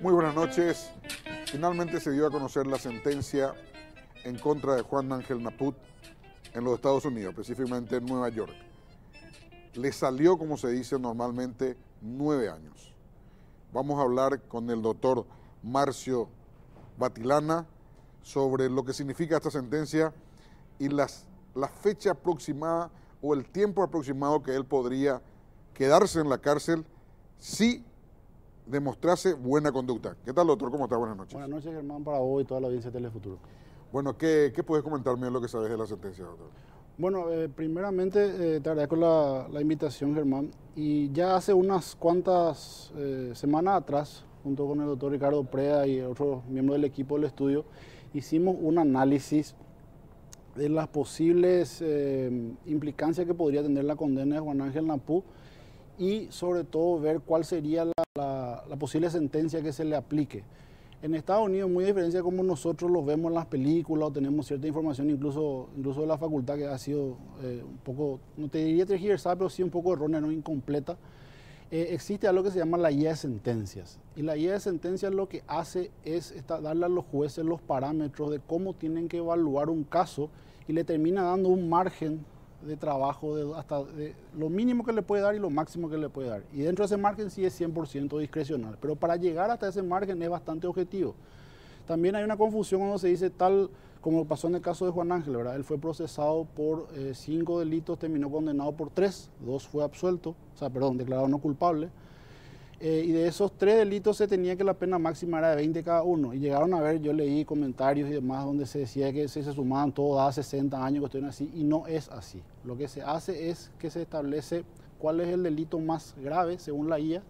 Muy buenas noches. Finalmente se dio a conocer la sentencia en contra de Juan Ángel Naput en los Estados Unidos, específicamente en Nueva York. Le salió, como se dice normalmente, 9 años. Vamos a hablar con el doctor Marcio Batilana sobre lo que significa esta sentencia y la fecha aproximada o el tiempo aproximado que él podría quedarse en la cárcel si demostrase buena conducta. ¿Qué tal, doctor? ¿Cómo está? Buenas noches. Buenas noches, Germán, para vos y toda la audiencia de Telefuturo. Bueno, ¿qué puedes comentarme de lo que sabes de la sentencia, doctor? Bueno, primeramente te agradezco la invitación, Germán. Y ya hace unas cuantas semanas atrás, junto con el doctor Ricardo Preda y otros miembros del equipo del estudio, hicimos un análisis de las posibles implicancias que podría tener la condena de Juan Ángel Naput y sobre todo ver cuál sería la posible sentencia que se le aplique. En Estados Unidos, muy a diferencia de como nosotros lo vemos en las películas o tenemos cierta información incluso de la facultad que ha sido un poco, no te diría tergiversada, pero sí un poco errónea, no incompleta, existe algo que se llama la guía de sentencias. Y la guía de sentencias lo que hace es darle a los jueces los parámetros de cómo tienen que evaluar un caso y le termina dando un margen de trabajo hasta lo mínimo que le puede dar y lo máximo que le puede dar. Y dentro de ese margen sí es 100% discrecional, pero para llegar hasta ese margen es bastante objetivo. También hay una confusión cuando se dice tal, como pasó en el caso de Juan Ángel, ¿verdad? Él fue procesado por 5 delitos, terminó condenado por 3, 2 fue absuelto, declarado no culpable. Y de esos 3 delitos se tenía que la pena máxima era de 20 cada uno. Y llegaron a ver, yo leí comentarios y demás donde se decía que si se sumaban todo daba 60 años, cuestiones así, y no es así. Lo que se hace es que se establece cuál es el delito más grave según la guía,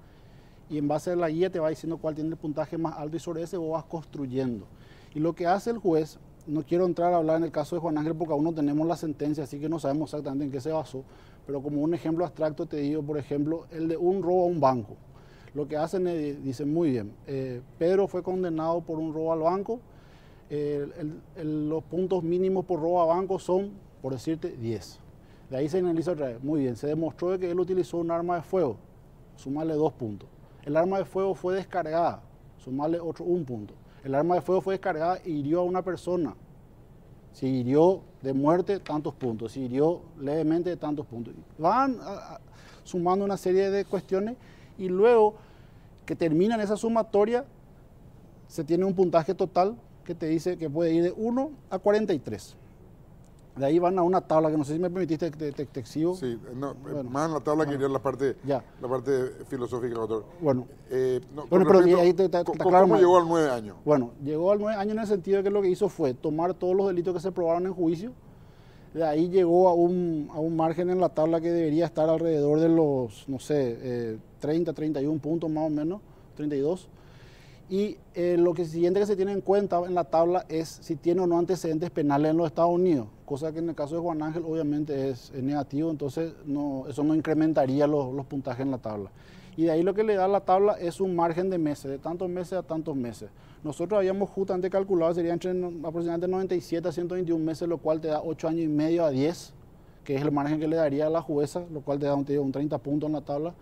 y en base a la guía te va diciendo cuál tiene el puntaje más alto y sobre ese vos vas construyendo. Y lo que hace el juez, no quiero entrar a hablar en el caso de Juan Ángel porque aún no tenemos la sentencia, así que no sabemos exactamente en qué se basó, pero como un ejemplo abstracto te digo, por ejemplo, el de un robo a un banco. Lo que hacen es, dicen muy bien, Pedro fue condenado por un robo al banco, los puntos mínimos por robo a banco son, por decirte, 10. De ahí se analiza otra vez, muy bien, se demostró que él utilizó un arma de fuego, sumarle 2 puntos. El arma de fuego fue descargada, sumarle otro 1 punto. El arma de fuego fue descargada e hirió a una persona. Si hirió de muerte, tantos puntos. Si hirió levemente, tantos puntos. Van sumando una serie de cuestiones y luego que terminan esa sumatoria, se tiene un puntaje total que te dice que puede ir de 1 a 43. De ahí van a una tabla que no sé si me permitiste te exhibo. Sí, no, bueno, más en la tabla que iría la parte filosófica, doctor. Bueno, pero repito, ahí está claro. ¿Cómo llegó al 9 años? Bueno, llegó al 9 años en el sentido de que lo que hizo fue tomar todos los delitos que se probaron en juicio. De ahí llegó a un margen en la tabla que debería estar alrededor de los, no sé, 30, 31 puntos más o menos, 32. Y lo siguiente que se tiene en cuenta en la tabla es si tiene o no antecedentes penales en los Estados Unidos, cosa que en el caso de Juan Ángel obviamente es negativo, entonces eso no incrementaría los puntajes en la tabla. Y de ahí lo que le da la tabla es un margen de meses, de tantos meses a tantos meses. Nosotros habíamos justamente calculado, sería entre aproximadamente 97 a 121 meses, lo cual te da 8 años y medio a 10, que es el margen que le daría a la jueza, lo cual te da un 30 puntos en la tabla.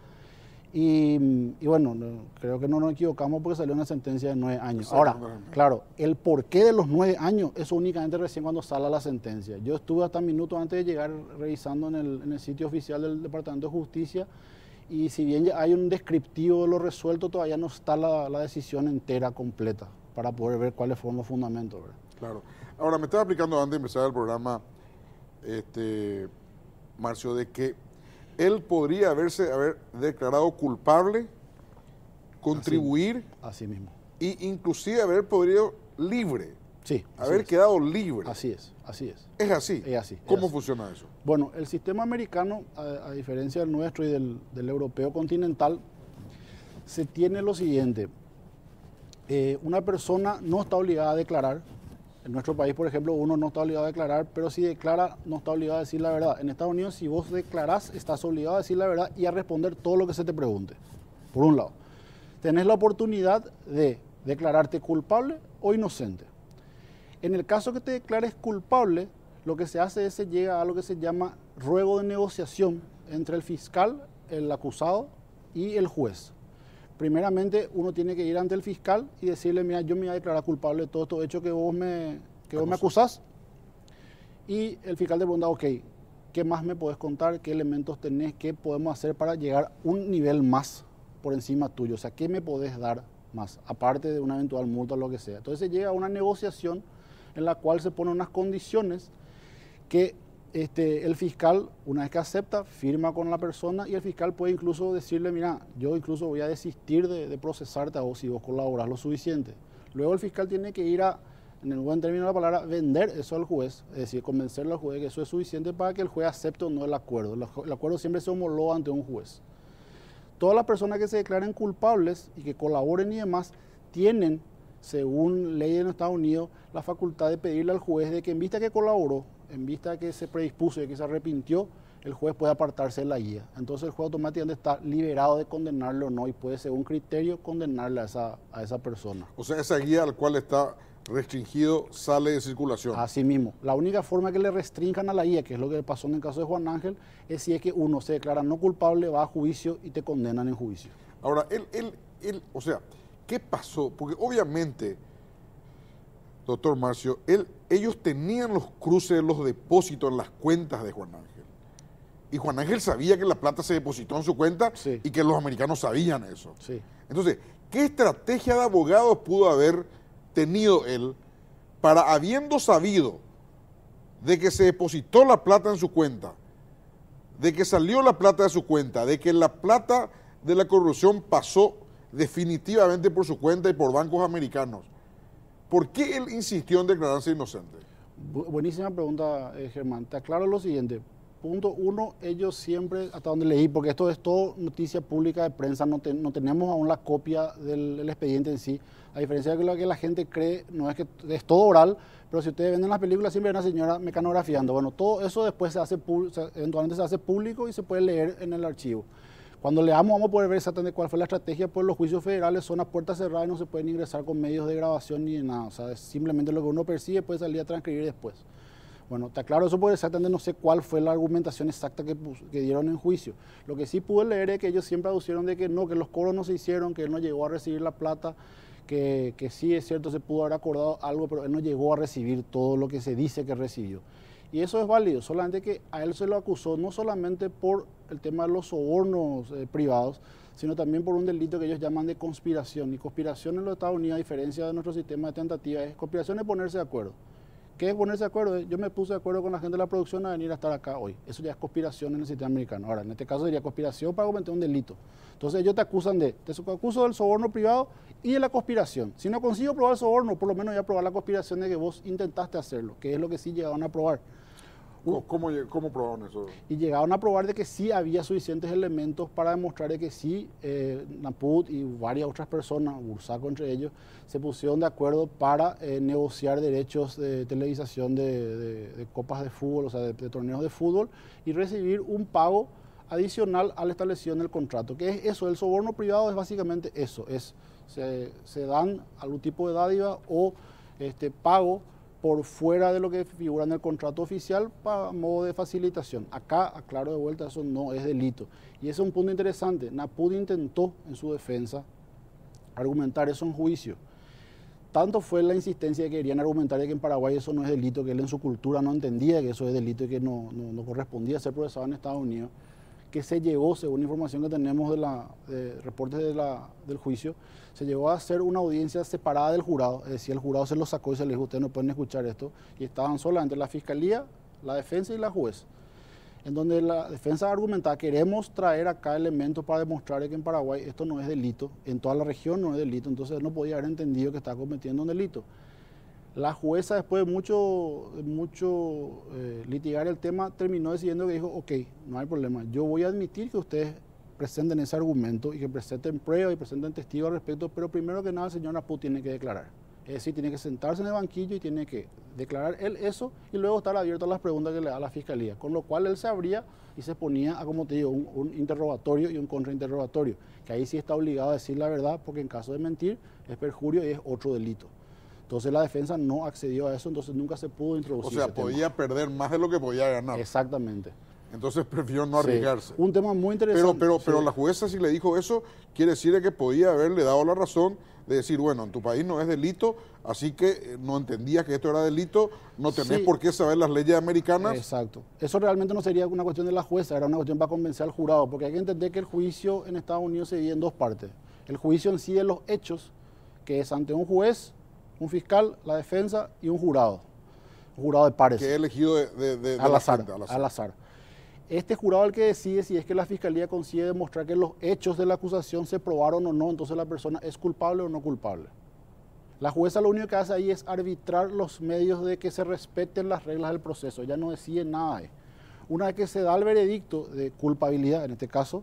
Y bueno, creo que no nos equivocamos porque salió una sentencia de 9 años. Ahora, claro, el porqué de los 9 años, eso únicamente recién cuando sale la sentencia. Yo estuve hasta minutos antes de llegar revisando en el sitio oficial del Departamento de Justicia, y si bien ya hay un descriptivo de lo resuelto, todavía no está la decisión entera, completa, para poder ver cuáles fueron los fundamentos, ¿verdad? Claro. Ahora, me estaba explicando antes de empezar el programa, Marcio, de que él podría haber declarado culpable, contribuir, así mismo, y inclusive haber podido libre. Sí, haber quedado libre. Así es, así es. ¿Es así? Es así. ¿Cómo funciona eso? Bueno, el sistema americano, a diferencia del nuestro y del europeo continental, se tiene lo siguiente. Una persona no está obligada a declarar. En nuestro país, por ejemplo, uno no está obligado a declarar, pero si declara, no está obligado a decir la verdad. En Estados Unidos, si vos declarás, estás obligado a decir la verdad y a responder todo lo que se te pregunte. Por un lado, tenés la oportunidad de declararte culpable o inocente. En el caso que te declares culpable, lo que se hace es que se llega a lo que se llama ruego de negociación entre el fiscal, el acusado y el juez. primeramente uno tiene que ir ante el fiscal y decirle, mira, yo me voy a declarar culpable de todo estos hechos que vos me acusás. Y el fiscal te pregunta, ok, ¿qué más me podés contar? ¿Qué elementos tenés? ¿Qué podemos hacer para llegar a un nivel más por encima tuyo? O sea, ¿qué me podés dar más? Aparte de una eventual multa o lo que sea. Entonces se llega a una negociación en la cual se ponen unas condiciones que el fiscal, una vez que acepta, firma con la persona y el fiscal puede incluso decirle, mira, yo incluso voy a desistir de procesarte a vos si vos colaborás lo suficiente. Luego el fiscal tiene que ir a, en el buen término de la palabra, vender eso al juez, es decir, convencerle al juez que eso es suficiente para que el juez acepte o no el acuerdo. El acuerdo siempre se homologa ante un juez. Todas las personas que se declaren culpables y que colaboren y demás tienen, según ley de los Estados Unidos, la facultad de pedirle al juez de que en vista que colaboró, en vista que se predispuso y que se arrepintió, el juez puede apartarse de la guía. Entonces el juez automáticamente está liberado de condenarle o no y puede, según criterio, condenarle a esa persona. O sea, esa guía al cual está restringido sale de circulación. Así mismo. La única forma que le restrinjan a la guía, que es lo que pasó en el caso de Juan Ángel, es si es que uno se declara no culpable, va a juicio y te condenan en juicio. Ahora, o sea, ¿qué pasó? Porque obviamente, doctor Marcio, ellos tenían los cruces de los depósitos en las cuentas de Juan Ángel. Y Juan Ángel sabía que la plata se depositó en su cuenta sí. Y que los americanos sabían eso. Sí. Entonces, ¿qué estrategia de abogados pudo haber tenido él para, habiendo sabido de que se depositó la plata en su cuenta, de que salió la plata de su cuenta, de que la plata de la corrupción pasó definitivamente por su cuenta y por bancos americanos? ¿Por qué él insistió en declararse inocente? Buenísima pregunta, Germán. Te aclaro lo siguiente. Punto uno, ellos siempre, hasta donde leí, porque esto es todo noticia pública de prensa, no tenemos aún la copia del expediente en sí. A diferencia de lo que la gente cree, no es que es todo oral, pero si ustedes ven en las películas siempre hay una señora mecanografiando. Bueno, todo eso después eventualmente se hace público y se puede leer en el archivo. Cuando leamos vamos a poder ver exactamente cuál fue la estrategia, pues los juicios federales son a puertas cerradas y no se pueden ingresar con medios de grabación ni nada. O sea, es simplemente lo que uno percibe puede salir a transcribir después. Bueno, está claro eso porque exactamente no sé cuál fue la argumentación exacta que dieron en juicio. Lo que sí pude leer es que ellos siempre aducieron de que no, que los cobros no se hicieron, que él no llegó a recibir la plata, que sí es cierto, se pudo haber acordado algo, pero él no llegó a recibir todo lo que se dice que recibió. Y eso es válido, solamente que a él se lo acusó no solamente por el tema de los sobornos privados, sino también por un delito que ellos llaman de conspiración. Y conspiración en los Estados Unidos, a diferencia de nuestro sistema de tentativa, conspiración es ponerse de acuerdo. ¿Qué es ponerse de acuerdo? Yo me puse de acuerdo con la gente de la producción a venir a estar acá hoy. Eso ya es conspiración en el sistema americano. Ahora, en este caso sería conspiración para cometer un delito. Entonces ellos te acusan te acuso del soborno privado y de la conspiración. Si no consigo probar el soborno, por lo menos voy a probar la conspiración de que vos intentaste hacerlo, que es lo que sí llegaron a probar. ¿Cómo probaron eso? Y llegaron a probar de que sí había suficientes elementos para demostrar de que sí, Naput y varias otras personas, Bursaco entre ellos, se pusieron de acuerdo para negociar derechos de televisación de copas de fútbol, o sea, de torneos de fútbol, y recibir un pago adicional al establecido en el contrato. ¿Qué es eso? El soborno privado es básicamente eso, se dan algún tipo de dádiva o pago por fuera de lo que figura en el contrato oficial para modo de facilitación. Acá, aclaro de vuelta, eso no es delito. Y ese es un punto interesante. Naput intentó en su defensa argumentar eso en juicio. Tanto fue la insistencia de que querían argumentar de que en Paraguay eso no es delito, que él en su cultura no entendía que eso es delito y que no correspondía ser procesado en Estados Unidos, que se llegó, según información que tenemos de reportes del juicio, se llegó a hacer una audiencia separada del jurado, es decir, el jurado se lo sacó y se les dijo, ustedes no pueden escuchar esto, y estaban solamente la fiscalía, la defensa y la juez, en donde la defensa argumentaba, queremos traer acá elementos para demostrar que en Paraguay esto no es delito, en toda la región no es delito, entonces no podía haber entendido que estaba cometiendo un delito. La jueza, después de mucho litigar el tema, terminó decidiendo que dijo, ok, no hay problema, yo voy a admitir que ustedes presenten ese argumento y que presenten pruebas y presenten testigos al respecto, pero primero que nada el señor Naput tiene que declarar. Es decir, tiene que sentarse en el banquillo y tiene que declarar él eso y luego estar abierto a las preguntas que le da la fiscalía, con lo cual él se abría y se ponía a, como te digo, un interrogatorio y un contrainterrogatorio, que ahí sí está obligado a decir la verdad, porque en caso de mentir es perjurio y es otro delito. Entonces la defensa no accedió a eso, entonces nunca se pudo introducir. O sea, podía perder más de lo que podía ganar. Exactamente. Entonces prefiero no arriesgarse. Un tema muy interesante. Pero la jueza, si le dijo eso, quiere decir que podía haberle dado la razón de decir, bueno, en tu país no es delito, así que no entendías que esto era delito, no tenés por qué saber las leyes americanas. Exacto. Eso realmente no sería una cuestión de la jueza, era una cuestión para convencer al jurado, porque hay que entender que el juicio en Estados Unidos se divide en dos partes. El juicio en sí de los hechos, que es ante un juez, un fiscal, la defensa y un jurado de pares. Que es elegido al azar. Este jurado es el que decide si es que la fiscalía consigue demostrar que los hechos de la acusación se probaron o no, entonces la persona es culpable o no culpable. La jueza lo único que hace ahí es arbitrar los medios de que se respeten las reglas del proceso, ya no decide nada ahí. Una vez que se da el veredicto de culpabilidad, en este caso,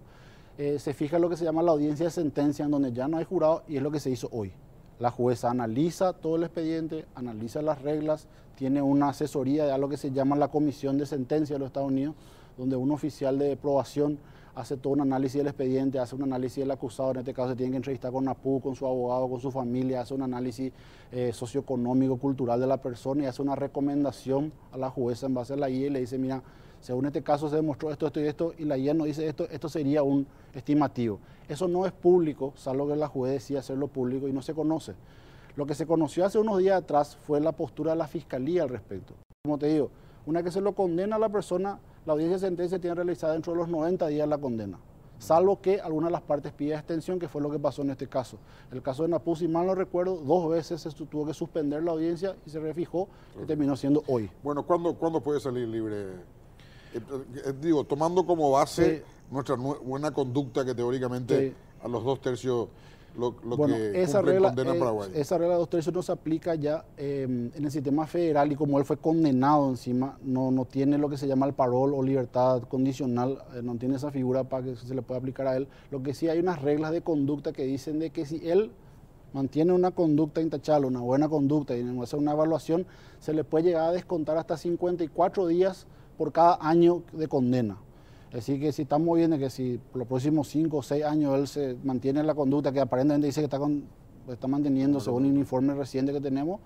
se fija lo que se llama la audiencia de sentencia, en donde ya no hay jurado, y es lo que se hizo hoy. La jueza analiza todo el expediente, analiza las reglas, tiene una asesoría de algo que se llama la Comisión de Sentencia de los Estados Unidos, donde un oficial de probación hace todo un análisis del expediente, hace un análisis del acusado, en este caso se tiene que entrevistar con NAPU, con su abogado, con su familia, hace un análisis socioeconómico, cultural de la persona y hace una recomendación a la jueza en base a la guía y le dice, mira, según este caso se demostró esto, esto y esto, y la guía nos dice esto sería un estimativo. Eso no es público, salvo que la juez decida hacerlo público y no se conoce. Lo que se conoció hace unos días atrás fue la postura de la fiscalía al respecto. Como te digo, una vez que se lo condena a la persona, la audiencia de sentencia tiene realizada dentro de los 90 días la condena, salvo que alguna de las partes pida extensión, que fue lo que pasó en este caso. El caso de NAPU, si mal no recuerdo, 2 veces se tuvo que suspender la audiencia y se refijó, que terminó siendo hoy. Bueno, ¿cuándo puede salir libre? Digo, tomando como base nuestra buena conducta que teóricamente a los 2/3 bueno, que esa regla, condena en Paraguay. Esa regla de 2/3 no se aplica ya en el sistema federal y como él fue condenado encima, no tiene lo que se llama el parol o libertad condicional, no tiene esa figura para que se le pueda aplicar a él. Lo que sí hay unas reglas de conducta que dicen de que si él mantiene una conducta intachable, una buena conducta y hace una evaluación, se le puede llegar a descontar hasta 54 días por cada año de condena. Así que si estamos viendo que si por los próximos 5 o 6 años él se mantiene la conducta que aparentemente dice que está manteniendo según un informe reciente que tenemos,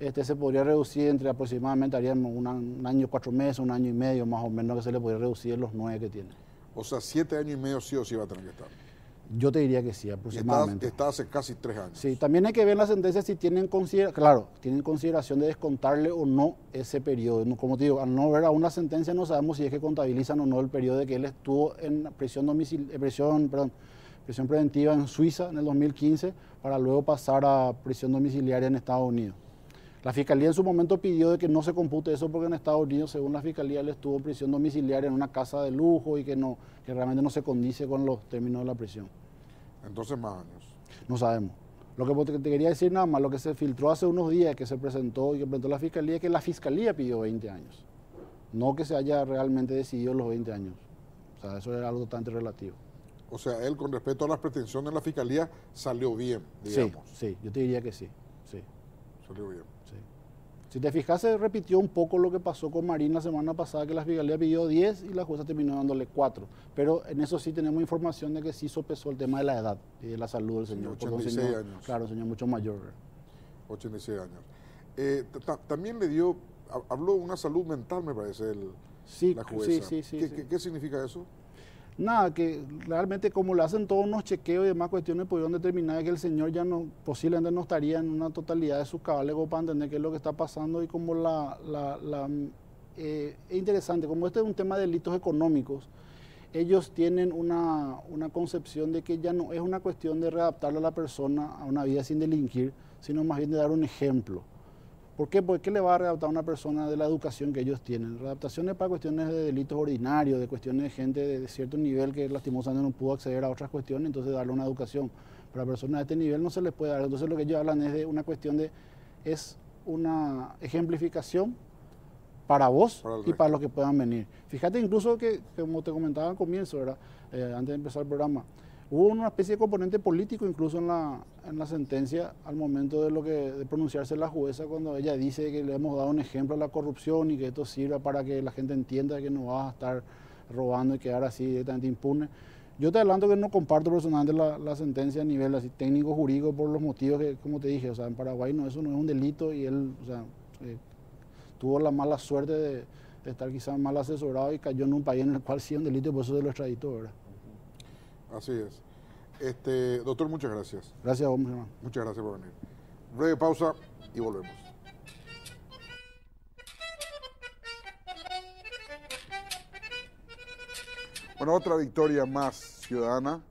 se podría reducir entre aproximadamente, haríamos un año, 4 meses, 1 año y medio más o menos, que se le podría reducir en los 9 que tiene. O sea, 7 años y medio sí o sí va a tener que estar. Yo te diría que sí, aproximadamente. Está hace casi 3 años. Sí, también hay que ver en la sentencia si tienen consideración de descontarle o no ese periodo. Como te digo, al no ver aún la sentencia no sabemos si es que contabilizan o no el periodo de que él estuvo en prisión preventiva en Suiza en el 2015 para luego pasar a prisión domiciliaria en Estados Unidos. La Fiscalía en su momento pidió de que no se compute eso porque en Estados Unidos, según la Fiscalía, él estuvo en prisión domiciliaria en una casa de lujo y que realmente no se condice con los términos de la prisión. Entonces más años. No sabemos. Lo que te quería decir nada más, lo que se filtró hace unos días que se presentó y que presentó la Fiscalía, es que la Fiscalía pidió 20 años. No que se haya realmente decidido los 20 años. O sea, eso era algo totalmente relativo. O sea, él con respecto a las pretensiones de la Fiscalía salió bien, digamos. Sí, yo te diría que sí. Salió bien. Sí. Si te fijas, se repitió un poco lo que pasó con Marín la semana pasada, que la Fiscalía pidió 10 y la jueza terminó dándole 4. Pero en eso sí tenemos información de que sí sopesó el tema de la edad y de la salud del señor. 86 años. Claro, un señor mucho mayor. 86 años. También habló de una salud mental, me parece, la jueza. Sí. ¿Qué significa eso? Nada, que realmente como le hacen todos unos chequeos y demás cuestiones, pudieron determinar que el señor ya posiblemente no estaría en una totalidad de sus cabales para entender qué es lo que está pasando y como es interesante, como este es un tema de delitos económicos, ellos tienen una concepción de que ya no es una cuestión de readaptarle a la persona a una vida sin delinquir, sino más bien de dar un ejemplo. ¿Por qué? ¿Por qué le va a readaptar a una persona de la educación que ellos tienen? Readaptaciones para cuestiones de delitos ordinarios, de cuestiones de gente de cierto nivel que lastimosamente no pudo acceder a otras cuestiones, entonces darle una educación. Para personas de este nivel no se les puede dar. Entonces lo que ellos hablan es de una cuestión es una ejemplificación para vos y para los que puedan venir. Fíjate incluso que, como te comentaba al comienzo, ¿verdad? Antes de empezar el programa, hubo una especie de componente político incluso en la sentencia al momento de pronunciarse la jueza cuando ella dice que le hemos dado un ejemplo a la corrupción y que esto sirva para que la gente entienda que no vas a estar robando y quedar así directamente impune. Yo te adelanto que no comparto personalmente la sentencia a nivel así, técnico jurídico por los motivos que, como te dije, o sea, en Paraguay eso no es un delito y él, o sea, tuvo la mala suerte de estar quizás mal asesorado y cayó en un país en el cual sí es un delito y por eso se lo extraditó, ¿verdad? Así es. Doctor, muchas gracias. Gracias a vos, hermano. Muchas gracias por venir. Breve pausa y volvemos. Bueno, otra victoria más ciudadana,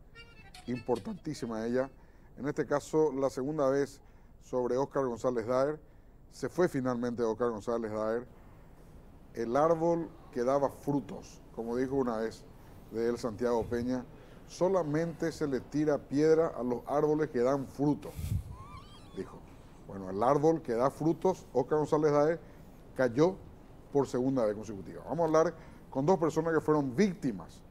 importantísima ella. En este caso, la segunda vez sobre Óscar González Daer. Se fue finalmente Óscar González Daer. El árbol que daba frutos, como dijo una vez de él Santiago Peña, solamente se le tira piedra a los árboles que dan frutos, dijo. Bueno, el árbol que da frutos, Óscar González Daer, cayó por segunda vez consecutiva. Vamos a hablar con dos personas que fueron víctimas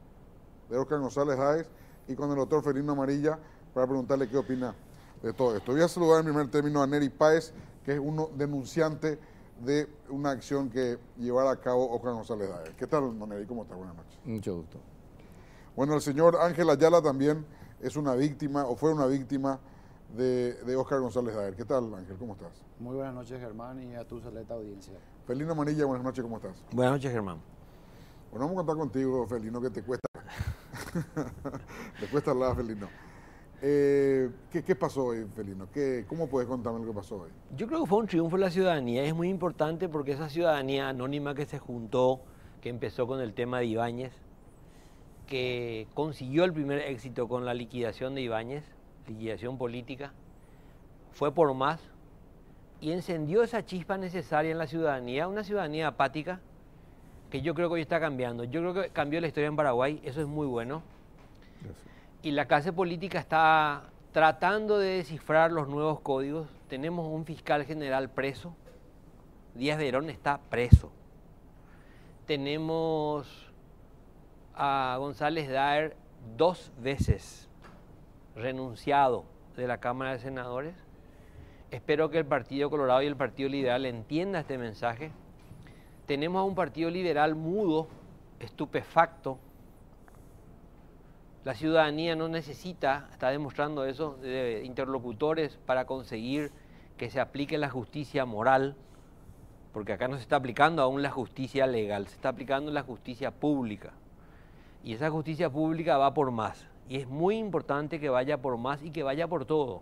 de Óscar González Daer y con el doctor Felino Amarilla para preguntarle qué opina de todo esto. Voy a saludar en primer término a Neri Páez, que es uno denunciante de una acción que llevara a cabo Óscar González Daer. ¿Qué tal, don Neri? ¿Cómo está? Buenas noches. Mucho gusto. Bueno, el señor Ángel Ayala también es una víctima, o fue una víctima de Óscar González Daer. ¿Qué tal, Ángel? ¿Cómo estás? Muy buenas noches, Germán, y a tu selecta audiencia. Felino Amarilla, buenas noches, ¿cómo estás? Buenas noches, Germán. Bueno, vamos a contar contigo, Felino, que te cuesta. Te cuesta hablar, Felino. ¿Qué pasó hoy, Felino? ¿Cómo puedes contarme lo que pasó hoy? Yo creo que fue un triunfo de la ciudadanía. Es muy importante porque esa ciudadanía anónima que se juntó, que empezó con el tema de Ibáñez, que consiguió el primer éxito con la liquidación de Ibáñez, liquidación política, fue por más y encendió esa chispa necesaria en la ciudadanía, una ciudadanía apática que yo creo que hoy está cambiando. Yo creo que cambió la historia en Paraguay, eso es muy bueno. Gracias. Y la clase política está tratando de descifrar los nuevos códigos. Tenemos un fiscal general preso, Díaz Verón está preso. Tenemos a González Daer 2 veces renunciado de la Cámara de Senadores. Espero que el Partido Colorado y el Partido Liberal entiendan este mensaje. Tenemos a un Partido Liberal mudo, estupefacto. La ciudadanía no necesita, está demostrando eso, de interlocutores para conseguir que se aplique la justicia moral, porque acá no se está aplicando aún la justicia legal, se está aplicando la justicia pública. Y esa justicia pública va por más. Y es muy importante que vaya por más y que vaya por todo,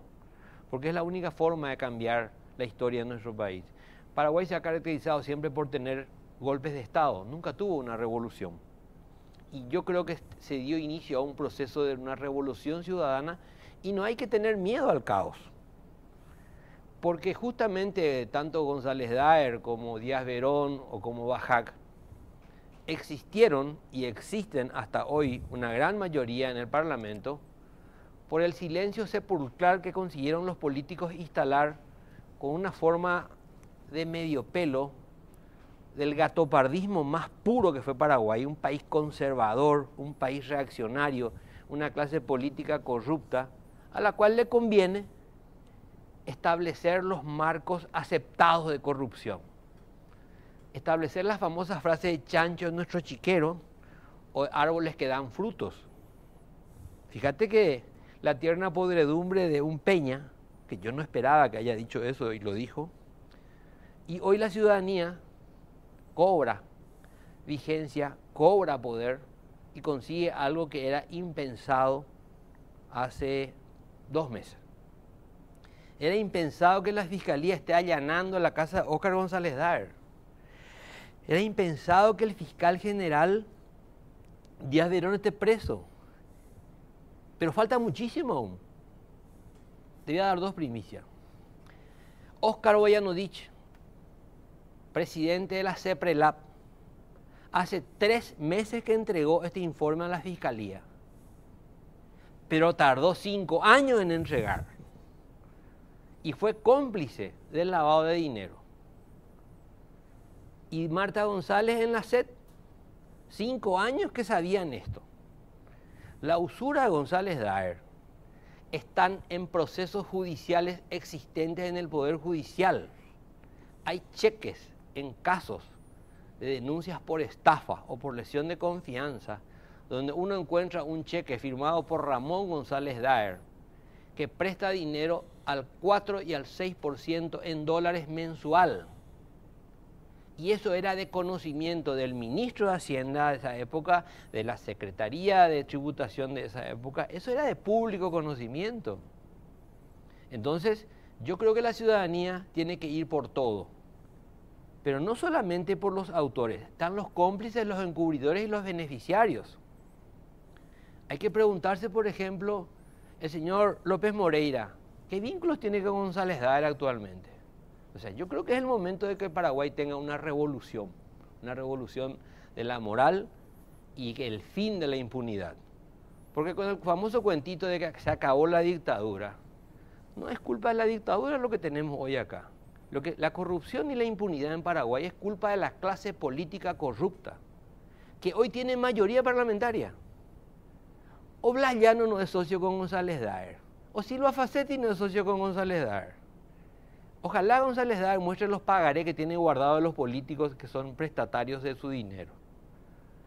porque es la única forma de cambiar la historia de nuestro país. Paraguay se ha caracterizado siempre por tener golpes de Estado, nunca tuvo una revolución. Y yo creo que se dio inicio a un proceso de una revolución ciudadana y no hay que tener miedo al caos. Porque justamente tanto González Daer como Díaz Verón o como Bajac existieron y existen hasta hoy una gran mayoría en el Parlamento por el silencio sepulcral que consiguieron los políticos instalar con una forma de medio pelo del gatopardismo más puro que fue Paraguay, un país conservador, un país reaccionario, una clase política corrupta, a la cual le conviene establecer los marcos aceptados de corrupción. Establecer la famosa frase de chancho es nuestro chiquero, o árboles que dan frutos. Fíjate que la tierna podredumbre de un Peña, que yo no esperaba que haya dicho eso y lo dijo, y hoy la ciudadanía cobra vigencia, cobra poder y consigue algo que era impensado hace 2 meses. Era impensado que la Fiscalía esté allanando la casa de Óscar González Daer. Era impensado que el fiscal general Díaz Verón esté preso. Pero falta muchísimo aún. Te voy a dar 2 primicias. Óscar Boyanovich, presidente de la CEPRELAP, hace 3 meses que entregó este informe a la Fiscalía, pero tardó 5 años en entregar y fue cómplice del lavado de dinero. Y Marta González en la SED, 5 años que sabían esto. La usura de González Daer están en procesos judiciales existentes en el Poder Judicial. Hay cheques en casos de denuncias por estafa o por lesión de confianza, donde uno encuentra un cheque firmado por Ramón González Daer, que presta dinero al 4 y al 6% en dólares mensual. Y eso era de conocimiento del ministro de Hacienda de esa época, de la Secretaría de Tributación de esa época. Eso era de público conocimiento. Entonces, yo creo que la ciudadanía tiene que ir por todo. Pero no solamente por los autores. Están los cómplices, los encubridores y los beneficiarios. Hay que preguntarse, por ejemplo, el señor López Moreira, ¿qué vínculos tiene con González Daer actualmente? O sea, yo creo que es el momento de que Paraguay tenga una revolución de la moral y el fin de la impunidad. Porque con el famoso cuentito de que se acabó la dictadura, no es culpa de la dictadura lo que tenemos hoy acá. La corrupción y la impunidad en Paraguay es culpa de la clase política corrupta, que hoy tiene mayoría parlamentaria. O Blas Llano no es socio con González Daer, o Silva Facetti no es socio con González Daer. Ojalá González Daer muestre los pagarés que tiene guardados los políticos que son prestatarios de su dinero.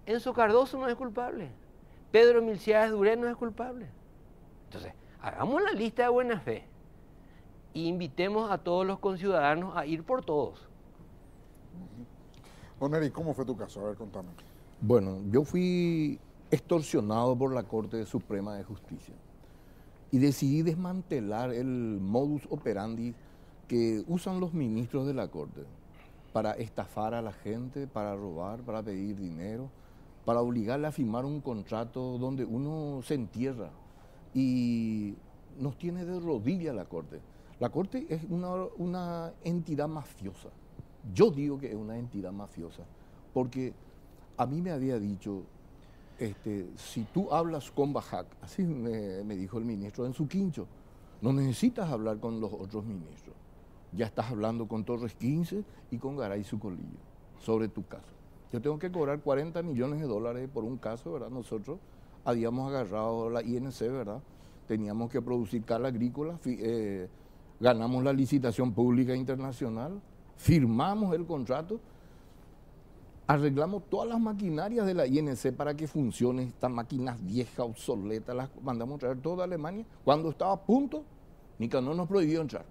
Enzo Cardoso no es culpable. Pedro Milciades Durén no es culpable. Entonces, hagamos la lista de buena fe e invitemos a todos los conciudadanos a ir por todos. Don Eric, ¿cómo fue tu caso? A ver, contame. Bueno, yo fui extorsionado por la Corte Suprema de Justicia y decidí desmantelar el modus operandi que usan los ministros de la Corte para estafar a la gente, para robar, para pedir dinero, para obligarle a firmar un contrato donde uno se entierra y nos tiene de rodillas la Corte. La Corte es una entidad mafiosa. Yo digo que es una entidad mafiosa porque a mí me había dicho, si tú hablas con Bajac, así me dijo el ministro en su quincho, no necesitas hablar con los otros ministros. Ya estás hablando con Torres 15 y con Garay Zucolillo sobre tu caso. Yo tengo que cobrar 40 millones de dólares por un caso, ¿verdad? Nosotros habíamos agarrado la INC, ¿verdad? Teníamos que producir cal agrícola, ganamos la licitación pública internacional, firmamos el contrato, arreglamos todas las maquinarias de la INC para que funcione, estas máquinas viejas, obsoletas, las mandamos a traer toda a Alemania. Cuando estaba a punto, Nicanor nos prohibió entrar.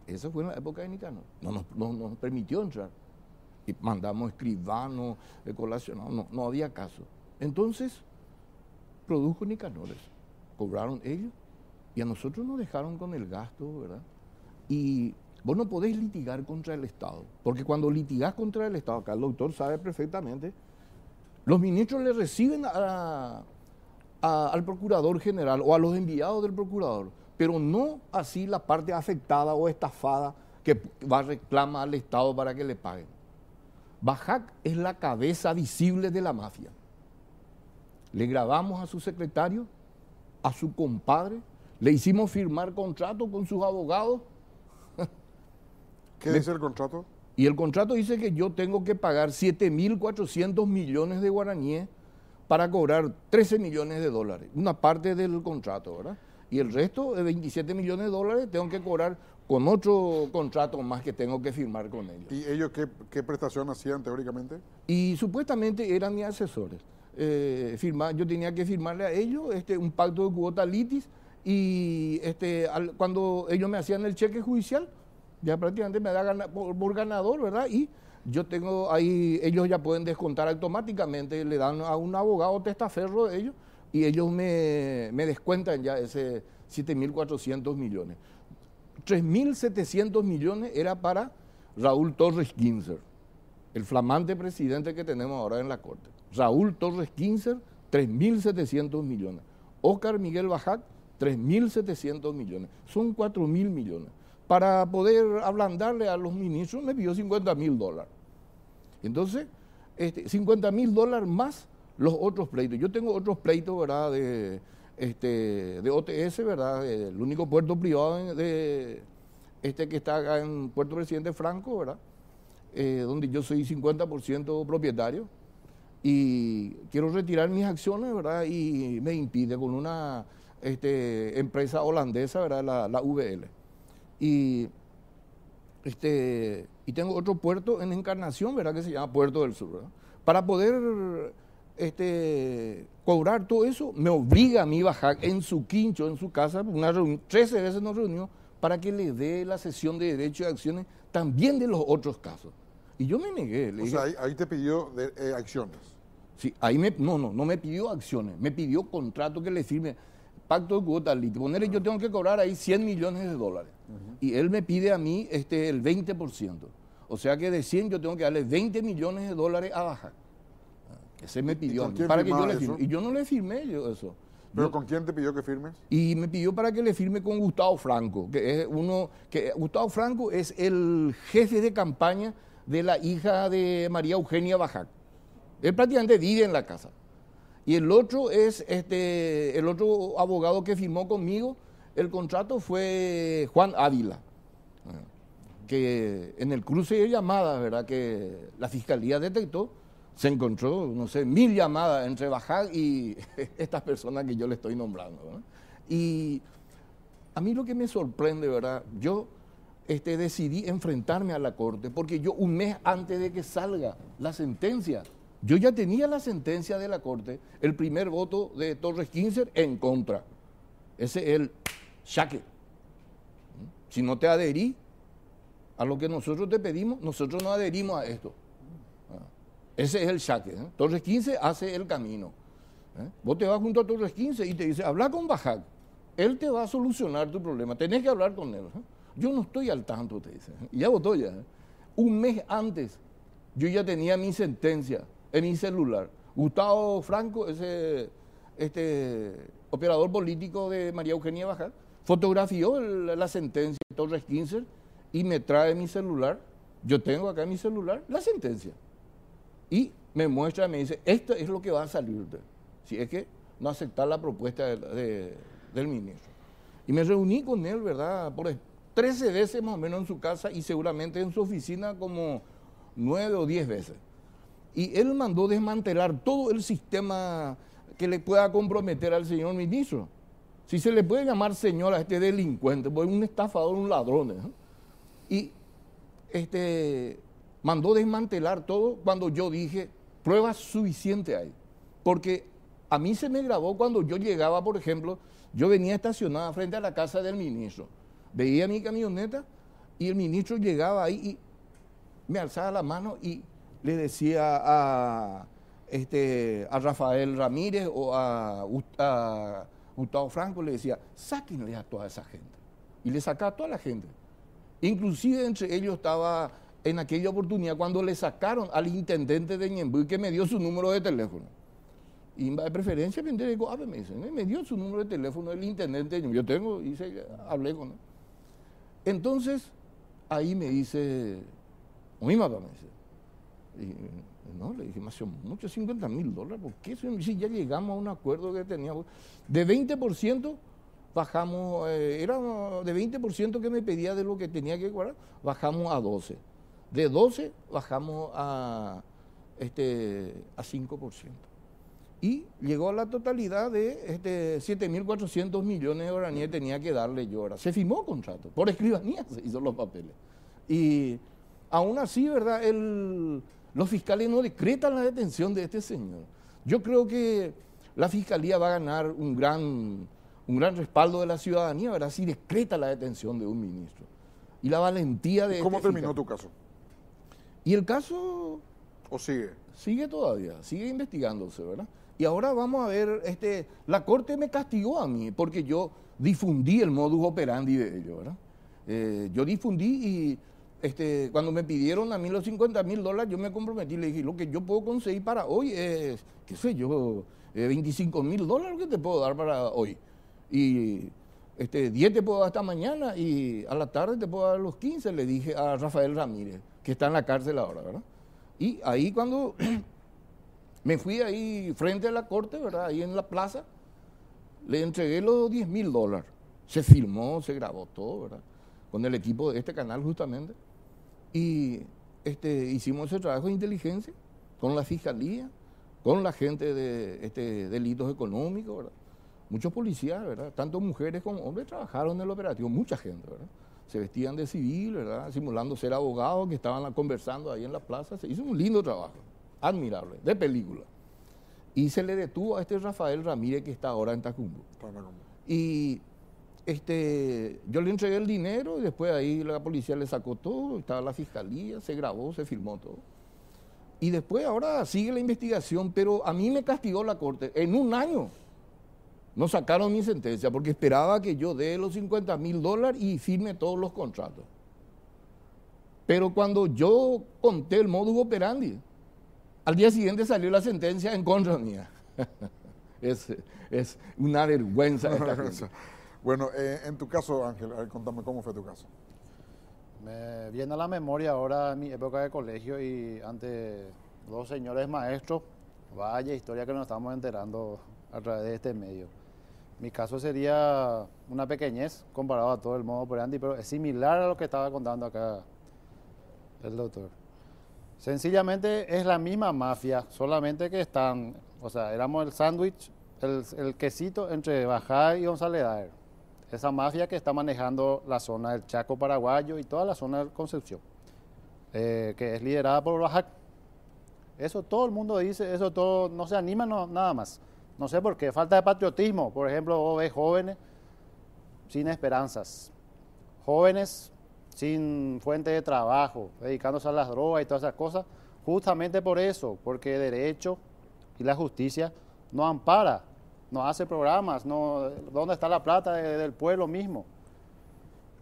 Eso fue en la época de Nicanor. No nos permitió entrar. Y mandamos escribanos, colacionados, no había caso. Entonces, produjo Nicanores. Cobraron ellos y a nosotros nos dejaron con el gasto, ¿verdad? Y vos no podés litigar contra el Estado, porque cuando litigás contra el Estado, acá el doctor sabe perfectamente, los ministros le reciben al procurador general o a los enviados del procurador, pero no así la parte afectada o estafada que va a reclamar al Estado para que le paguen. Bajac es la cabeza visible de la mafia. Le grabamos a su secretario, a su compadre, le hicimos firmar contrato con sus abogados. ¿Qué dice el contrato? Y el contrato dice que yo tengo que pagar 7.400 millones de guaraníes para cobrar 13 millones de dólares, una parte del contrato, ¿verdad? Y el resto de 27 millones de dólares tengo que cobrar con otro contrato más que tengo que firmar con ellos. ¿Y ellos qué prestación hacían teóricamente? Y supuestamente eran mis asesores. Yo tenía que firmarle a ellos un pacto de cuota litis y cuando ellos me hacían el cheque judicial, ya prácticamente me da por ganador, ¿verdad? Y yo tengo ahí, ellos ya pueden descontar automáticamente, le dan a un abogado testaferro de ellos y ellos me descuentan ya ese 7.400 millones. 3.700 millones era para Raúl Torres Ginzer, el flamante presidente que tenemos ahora en la Corte. Raúl Torres Ginzer, 3.700 millones. Óscar Miguel Bajac, 3.700 millones. Son 4.000 millones. Para poder ablandarle a los ministros me pidió $50.000. Entonces, $50.000 más los otros pleitos. Yo tengo otros pleitos, ¿verdad? De OTS, ¿verdad? El único puerto privado que está acá en Puerto Presidente Franco, ¿verdad? Donde yo soy 50% propietario y quiero retirar mis acciones, ¿verdad? Y me impide con una empresa holandesa, ¿verdad? La VL. Y tengo otro puerto en Encarnación, ¿verdad? Que se llama Puerto del Sur, ¿verdad? Para poder cobrar todo eso, me obliga a mí bajar en su quincho, en su casa, 13 veces nos reunió para que le dé la cesión de derechos y acciones también de los otros casos. Y yo me negué. Le O dije, sea, ahí te pidió acciones. sí, ahí no me pidió acciones, me pidió contrato que le firme, pacto de cuota litis. Ponerle, yo tengo que cobrar ahí $100 millones. Y él me pide a mí el 20%. O sea que de 100 yo tengo que darle $20 millones a Bajac. Ese me pidió a con mí, quién para que yo firmaba le firme. eso? Y yo no le firmé eso. ¿Pero con quién te pidió que firmes? Y me pidió para que le firme con Gustavo Franco, Gustavo Franco es el jefe de campaña de la hija de María Eugenia Bajac. Él prácticamente vive en la casa. Y el otro es el otro abogado que firmó conmigo el contrato fue Juan Ávila, que en el cruce de llamadas, ¿verdad?, que la fiscalía detectó, se encontró, no sé, 1000 llamadas entre Bajac y estas personas que yo le estoy nombrando, ¿verdad? Y a mí lo que me sorprende, ¿verdad?, yo decidí enfrentarme a la corte porque yo un mes antes de que salga la sentencia, yo ya tenía la sentencia de la corte, el primer voto de Torres Kinzer en contra. Ese es el chaque. Si no te adherís a lo que nosotros te pedimos, nosotros no adherimos a esto. Ese es el chaque. Torres Kinzer hace el camino. Vos te vas junto a Torres Kinzer y te dice, habla con Bajac, él te va a solucionar tu problema, tenés que hablar con él. Yo no estoy al tanto, te dice. Y ya votó ya. Un mes antes, yo ya tenía mi sentencia en mi celular. Gustavo Franco, ese operador político de María Eugenia Bajac, fotografió la sentencia de Torres Kinzer y me trae mi celular. Yo tengo acá en mi celular la sentencia. Y me muestra, me dice, esto es lo que va a salir. Si es que no aceptar la propuesta del ministro. Y me reuní con él, ¿verdad?, por 13 veces más o menos en su casa y seguramente en su oficina como 9 o 10 veces. Y él mandó desmantelar todo el sistema que le pueda comprometer al señor ministro. Si se le puede llamar señor a este delincuente, pues un estafador, un ladrón. Y mandó desmantelar todo cuando yo dije, pruebas suficientes hay. Porque a mí se me grabó cuando yo llegaba, por ejemplo, yo venía estacionada frente a la casa del ministro. Veía mi camioneta y el ministro llegaba ahí y me alzaba la mano y le decía a Rafael Ramírez o a Gustavo Franco, le decía, sáquenle a toda esa gente. Y le sacaba a toda la gente. Inclusive entre ellos estaba en aquella oportunidad cuando le sacaron al intendente de Ñemby, que me dio su número de teléfono. Y de preferencia me dicen, me dio su número de teléfono el intendente de Ñemby. Yo tengo, hablé con él. Entonces, ahí me dice, mi papá me dice, y, no, le dije, me hace mucho, $50,000, ¿por qué? Si ya llegamos a un acuerdo que teníamos, de 20% bajamos, era de 20% que me pedía de lo que tenía que cobrar, bajamos a 12%. De 12 bajamos a 5%. Y llegó a la totalidad de 7.400 millones de guaraníes tenía que darle yo. Ahora se firmó contrato, por escribanía se hizo los papeles. Y aún así, ¿verdad?, los fiscales no decretan la detención de este señor. Yo creo que la fiscalía va a ganar un gran respaldo de la ciudadanía, ¿verdad?, si decreta la detención de un ministro. Y la valentía de... ¿Cómo terminó tu caso? Y el caso... ¿O sigue? Sigue todavía, sigue investigándose, ¿verdad? Y ahora vamos a ver, la Corte me castigó a mí porque yo difundí el modus operandi de ellos, ¿verdad? Yo difundí y cuando me pidieron a mí los $50,000, yo me comprometí, le dije, lo que yo puedo conseguir para hoy es, qué sé yo, $25,000 que te puedo dar para hoy. Y 10 te puedo dar hasta mañana y a la tarde te puedo dar los 15, le dije a Rafael Ramírez, que está en la cárcel ahora, ¿verdad? Y ahí cuando me fui ahí frente a la corte, ¿verdad?, ahí en la plaza, le entregué los $10,000. Se filmó, se grabó todo, ¿verdad?, con el equipo de este canal justamente. Y hicimos ese trabajo de inteligencia con la fiscalía, con la gente de delitos económicos, ¿verdad? Muchos policías, ¿verdad?, tanto mujeres como hombres trabajaron en el operativo, mucha gente, ¿verdad? Se vestían de civil, ¿verdad?, simulando ser abogados que estaban conversando ahí en la plaza. Se hizo un lindo trabajo, admirable, de película. Y se le detuvo a Rafael Ramírez, que está ahora en Tacumbo. Y yo le entregué el dinero y después ahí la policía le sacó todo, estaba la fiscalía, se grabó, se filmó todo. Y después ahora sigue la investigación, pero a mí me castigó la corte. En un año no sacaron mi sentencia porque esperaba que yo dé los $50.000 y firme todos los contratos. Pero cuando yo conté el modus operandi, al día siguiente salió la sentencia en contra mía. Es una vergüenza esta cosa. Bueno, en tu caso, Ángel, a ver, contame cómo fue tu caso. Me viene a la memoria ahora mi época de colegio y ante dos señores maestros, vaya historia que nos estamos enterando a través de este medio. Mi caso sería una pequeñez comparado a todo el modo operandi, pero es similar a lo que estaba contando acá el doctor. Sencillamente es la misma mafia, solamente que están, o sea, éramos el sándwich, el quesito entre Bajada y González Daer. Esa mafia que está manejando la zona del Chaco paraguayo y toda la zona de Concepción, que es liderada por Bajac. Eso todo el mundo dice, eso todo, no se anima nada más. No sé por qué, falta de patriotismo. Por ejemplo, vos ves jóvenes sin esperanzas, jóvenes sin fuente de trabajo, dedicándose a las drogas y todas esas cosas, justamente por eso, porque el derecho y la justicia no ampara, no hace programas, no, ¿dónde está la plata del pueblo mismo?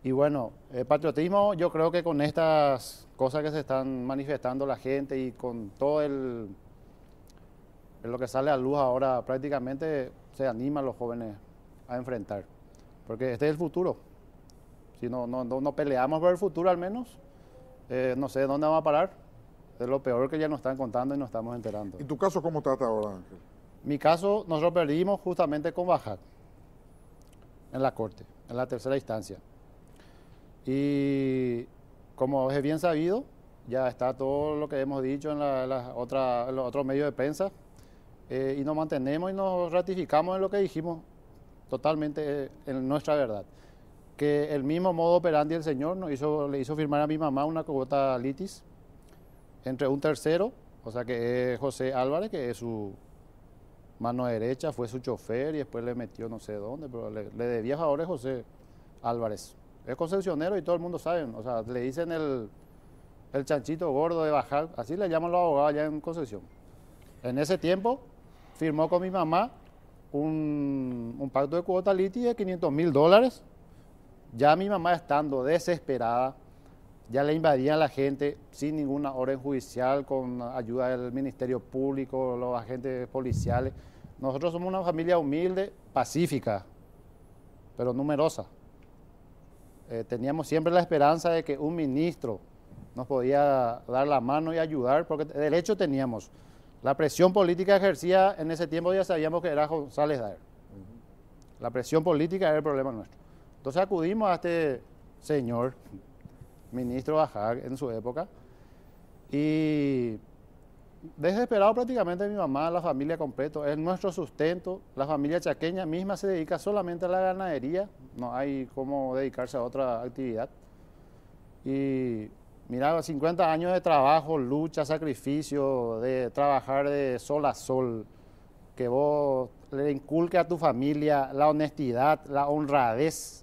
Y bueno, el patriotismo, yo creo que con estas cosas que se están manifestando la gente y con todo lo que sale a luz ahora, prácticamente se anima a los jóvenes a enfrentar, porque este es el futuro. Si no peleamos por el futuro al menos, no sé dónde vamos a parar. Es lo peor que ya nos están contando y nos estamos enterando. ¿Y tu caso cómo trata ahora, Ángel? Mi caso, nosotros perdimos justamente con Bajac en la corte, en la tercera instancia. Y como es bien sabido, ya está todo lo que hemos dicho en los otros medios de prensa, y nos mantenemos y nos ratificamos en lo que dijimos totalmente en nuestra verdad. Que el mismo modo operandi del señor le hizo firmar a mi mamá una cuota litis entre un tercero, o sea que es José Álvarez, que es su mano derecha, fue su chofer y después le metió no sé dónde, pero le debía favores José Álvarez. Es concesionero y todo el mundo sabe, o sea, le dicen el chanchito gordo de Bajar, así le llaman los abogados allá en Concepción. En ese tiempo firmó con mi mamá un pacto de cuota litis de $500.000. Ya mi mamá estando desesperada, ya le invadían a la gente sin ninguna orden judicial, con ayuda del Ministerio Público, los agentes policiales. Nosotros somos una familia humilde, pacífica, pero numerosa. Teníamos siempre la esperanza de que un ministro nos podía dar la mano y ayudar, porque derecho teníamos. La presión política ejercía en ese tiempo, ya sabíamos que era González Daer. La presión política era el problema nuestro. Entonces acudimos a este señor, ministro Bajac en su época, y desesperado prácticamente mi mamá, la familia completo, es nuestro sustento. La familia chaqueña misma se dedica solamente a la ganadería, no hay cómo dedicarse a otra actividad. Y mira, 50 años de trabajo, lucha, sacrificio, de trabajar de sol a sol, que vos le inculque a tu familia la honestidad, la honradez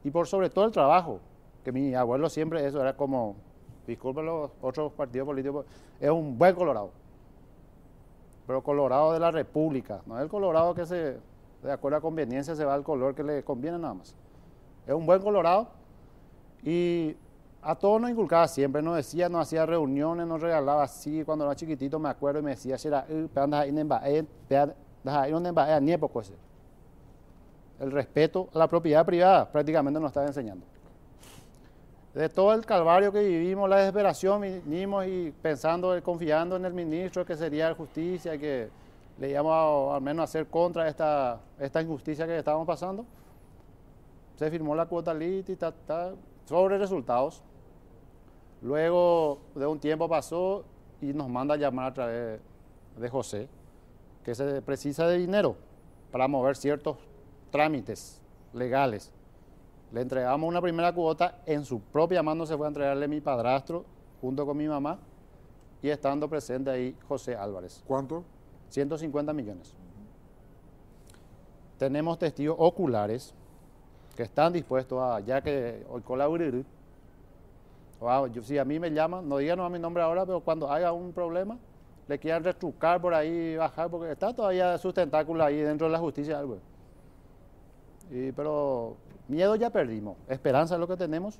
y por sobre todo el trabajo, que mi abuelo siempre eso era como, disculpen los otros partidos políticos, es un buen colorado, pero colorado de la República, no es el colorado que de acuerdo a conveniencia se va al color que le conviene nada más. Es un buen colorado y a todos nos inculcaba siempre, nos decía, nos hacía reuniones, nos regalaba así, cuando era chiquitito me acuerdo y me decía, el respeto a la propiedad privada prácticamente nos estaba enseñando. De todo el calvario que vivimos, la desesperación, vinimos y pensando, confiando en el ministro que sería de justicia, que le íbamos al menos a hacer contra esta injusticia que estábamos pasando. Se firmó la cuota litis, sobre resultados. Luego de un tiempo pasó y nos manda a llamar a través de José, que se precisa de dinero para mover ciertos trámites legales. Le entregamos una primera cuota, en su propia mano se fue a entregarle mi padrastro junto con mi mamá y estando presente ahí José Álvarez. ¿Cuánto? 150 millones. Tenemos testigos oculares que están dispuestos a, ya que hoy colaborar, si a mí me llaman, no digan a mi nombre ahora, pero cuando haya un problema, le quieran retrucar por ahí, bajar, porque está todavía sus tentáculos ahí dentro de la justicia. Algo. Pero miedo ya perdimos, esperanza es lo que tenemos,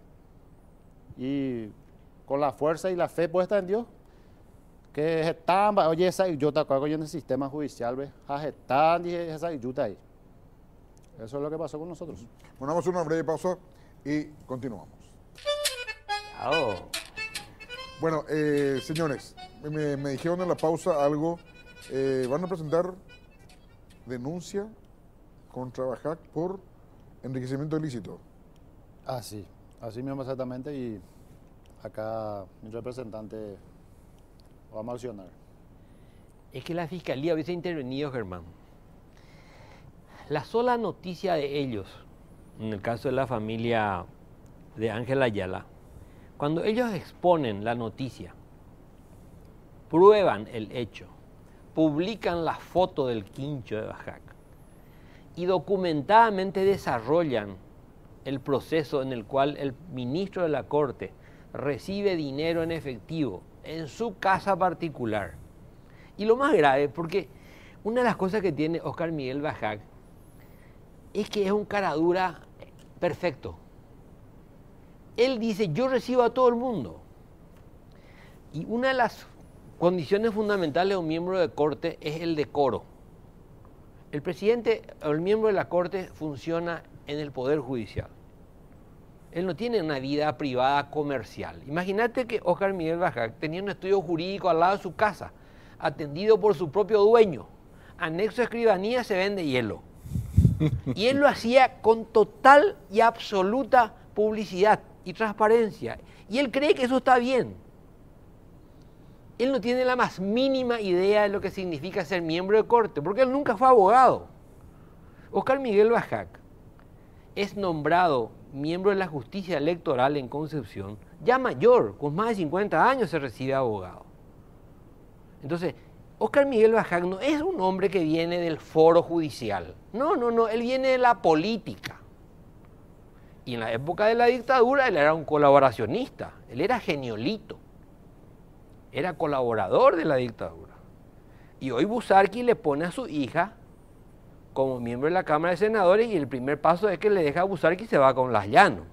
y con la fuerza y la fe puesta en Dios, que están, oye, esa yo te acuerdo en el sistema judicial, ¿ves? Están, dije, esa yuta ahí. Eso es lo que pasó con nosotros. Bueno, vamos a una breve pausa y continuamos. Oh. Bueno, señores, me dijeron en la pausa algo. Van a presentar denuncia contra Bajac por enriquecimiento ilícito. Sí, así mismo exactamente, y acá mi representante va a mencionar. Es que la Fiscalía hubiese intervenido, Germán. La sola noticia de ellos, en el caso de la familia de Ángel Ayala, cuando ellos exponen la noticia, prueban el hecho, publican la foto del quincho de Bajac y documentadamente desarrollan el proceso en el cual el ministro de la Corte recibe dinero en efectivo en su casa particular. Y lo más grave, porque una de las cosas que tiene Óscar Miguel Bajac es que es un caradura perfecto. Él dice, yo recibo a todo el mundo. Y una de las condiciones fundamentales de un miembro de corte es el decoro. El presidente o el miembro de la corte funciona en el Poder Judicial. Él no tiene una vida privada comercial. Imagínate que Óscar Miguel Bajac tenía un estudio jurídico al lado de su casa, atendido por su propio dueño. Anexo a escribanía se vende hielo. Y él lo hacía con total y absoluta publicidad y transparencia. Y él cree que eso está bien. Él no tiene la más mínima idea de lo que significa ser miembro de corte, porque él nunca fue abogado. Óscar Miguel Bajac es nombrado miembro de la justicia electoral en Concepción, ya mayor, con más de 50 años se recibe abogado. Entonces, Óscar Miguel Bajac no es un hombre que viene del foro judicial. No, él viene de la política. Y en la época de la dictadura él era un colaboracionista, él era geniolito, era colaborador de la dictadura. Y hoy Busarqui le pone a su hija como miembro de la Cámara de Senadores y el primer paso es que le deja a Busarqui y se va con Las Llanos.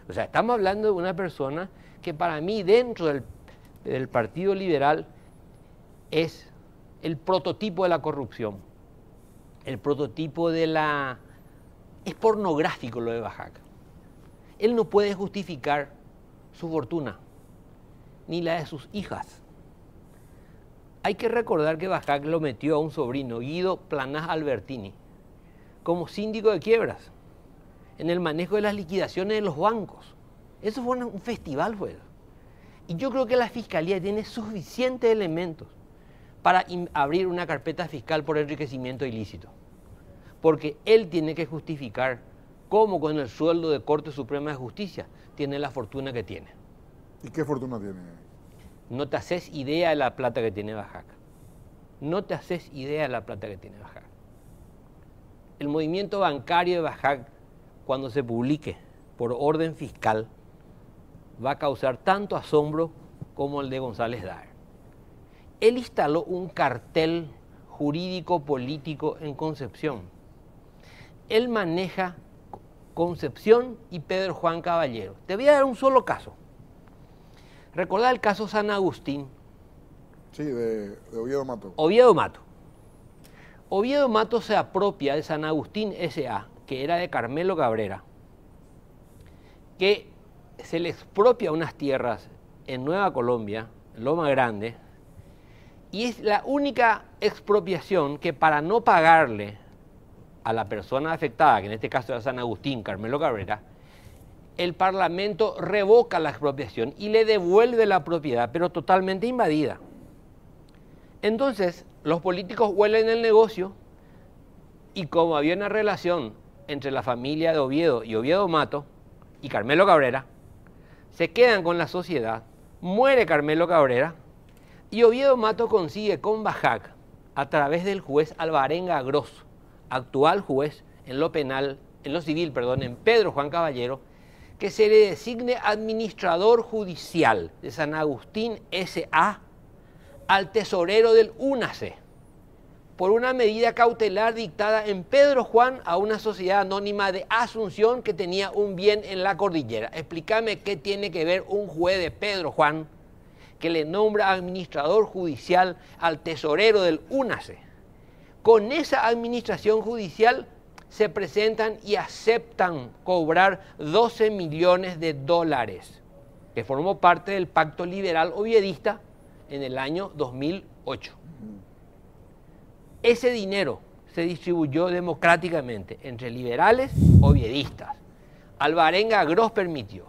O sea, estamos hablando de una persona que para mí dentro del Partido Liberal es el prototipo de la corrupción, el prototipo de la... Es pornográfico lo de Bajac. Él no puede justificar su fortuna, ni la de sus hijas. Hay que recordar que Bajac lo metió a un sobrino, Guido Planás Albertini, como síndico de quiebras, en el manejo de las liquidaciones de los bancos. Eso fue un festival, fue. Y yo creo que la Fiscalía tiene suficientes elementos para abrir una carpeta fiscal por enriquecimiento ilícito. Porque él tiene que justificar cómo con el sueldo de Corte Suprema de Justicia tiene la fortuna que tiene. ¿Y qué fortuna tiene? No te haces idea de la plata que tiene Bajac. No te haces idea de la plata que tiene Bajac. El movimiento bancario de Bajac, cuando se publique por orden fiscal, va a causar tanto asombro como el de González Daer. Él instaló un cartel jurídico-político en Concepción. Él maneja Concepción y Pedro Juan Caballero. Te voy a dar un solo caso. ¿Recordás el caso San Agustín? Sí, de Oviedo Mato. Oviedo Mato. Oviedo Mato se apropia de San Agustín S.A., que era de Carmelo Cabrera, que se le expropia unas tierras en Nueva Colombia, en Loma Grande, y es la única expropiación que para no pagarle a la persona afectada, que en este caso era San Agustín, Carmelo Cabrera, el Parlamento revoca la expropiación y le devuelve la propiedad, pero totalmente invadida. Entonces, los políticos huelen el negocio y como había una relación entre la familia de Oviedo y Oviedo Mato y Carmelo Cabrera, se quedan con la sociedad, muere Carmelo Cabrera y Oviedo Mato consigue con Bajac, a través del juez Alvarenga Gross, actual juez en lo penal en lo civil, perdón, en Pedro Juan Caballero, que se le designe administrador judicial de San Agustín S.A. al tesorero del UNACE, por una medida cautelar dictada en Pedro Juan a una sociedad anónima de Asunción que tenía un bien en la cordillera. Explícame qué tiene que ver un juez de Pedro Juan que le nombra administrador judicial al tesorero del UNACE. Con esa administración judicial se presentan y aceptan cobrar 12 millones de dólares, que formó parte del Pacto Liberal Oviedista en el año 2008. Ese dinero se distribuyó democráticamente entre liberales oviedistas. Alvarenga Gross permitió,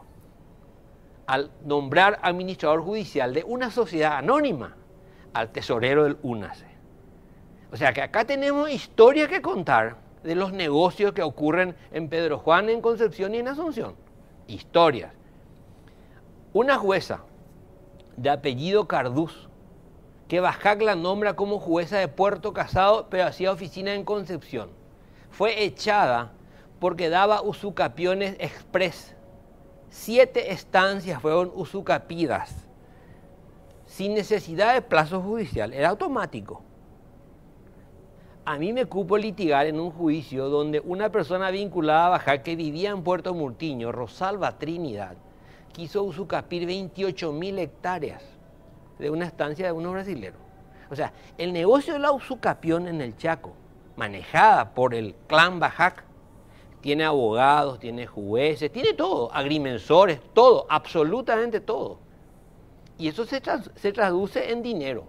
al nombrar administrador judicial de una sociedad anónima, al tesorero del UNACE. O sea que acá tenemos historia que contar de los negocios que ocurren en Pedro Juan, en Concepción y en Asunción. Historias. Una jueza de apellido Cardús, que Bajac la nombra como jueza de Puerto Casado, pero hacía oficina en Concepción, fue echada porque daba usucapiones express. 7 estancias fueron usucapidas, sin necesidad de plazo judicial, era automático. A mí me cupo litigar en un juicio donde una persona vinculada a Bajac que vivía en Puerto Murtiño, Rosalba Trinidad, quiso usucapir 28.000 hectáreas de una estancia de unos brasileros. O sea, el negocio de la usucapión en el Chaco, manejada por el clan Bajac, tiene abogados, tiene jueces, tiene todo, agrimensores, todo, absolutamente todo. Y eso se traduce en dinero.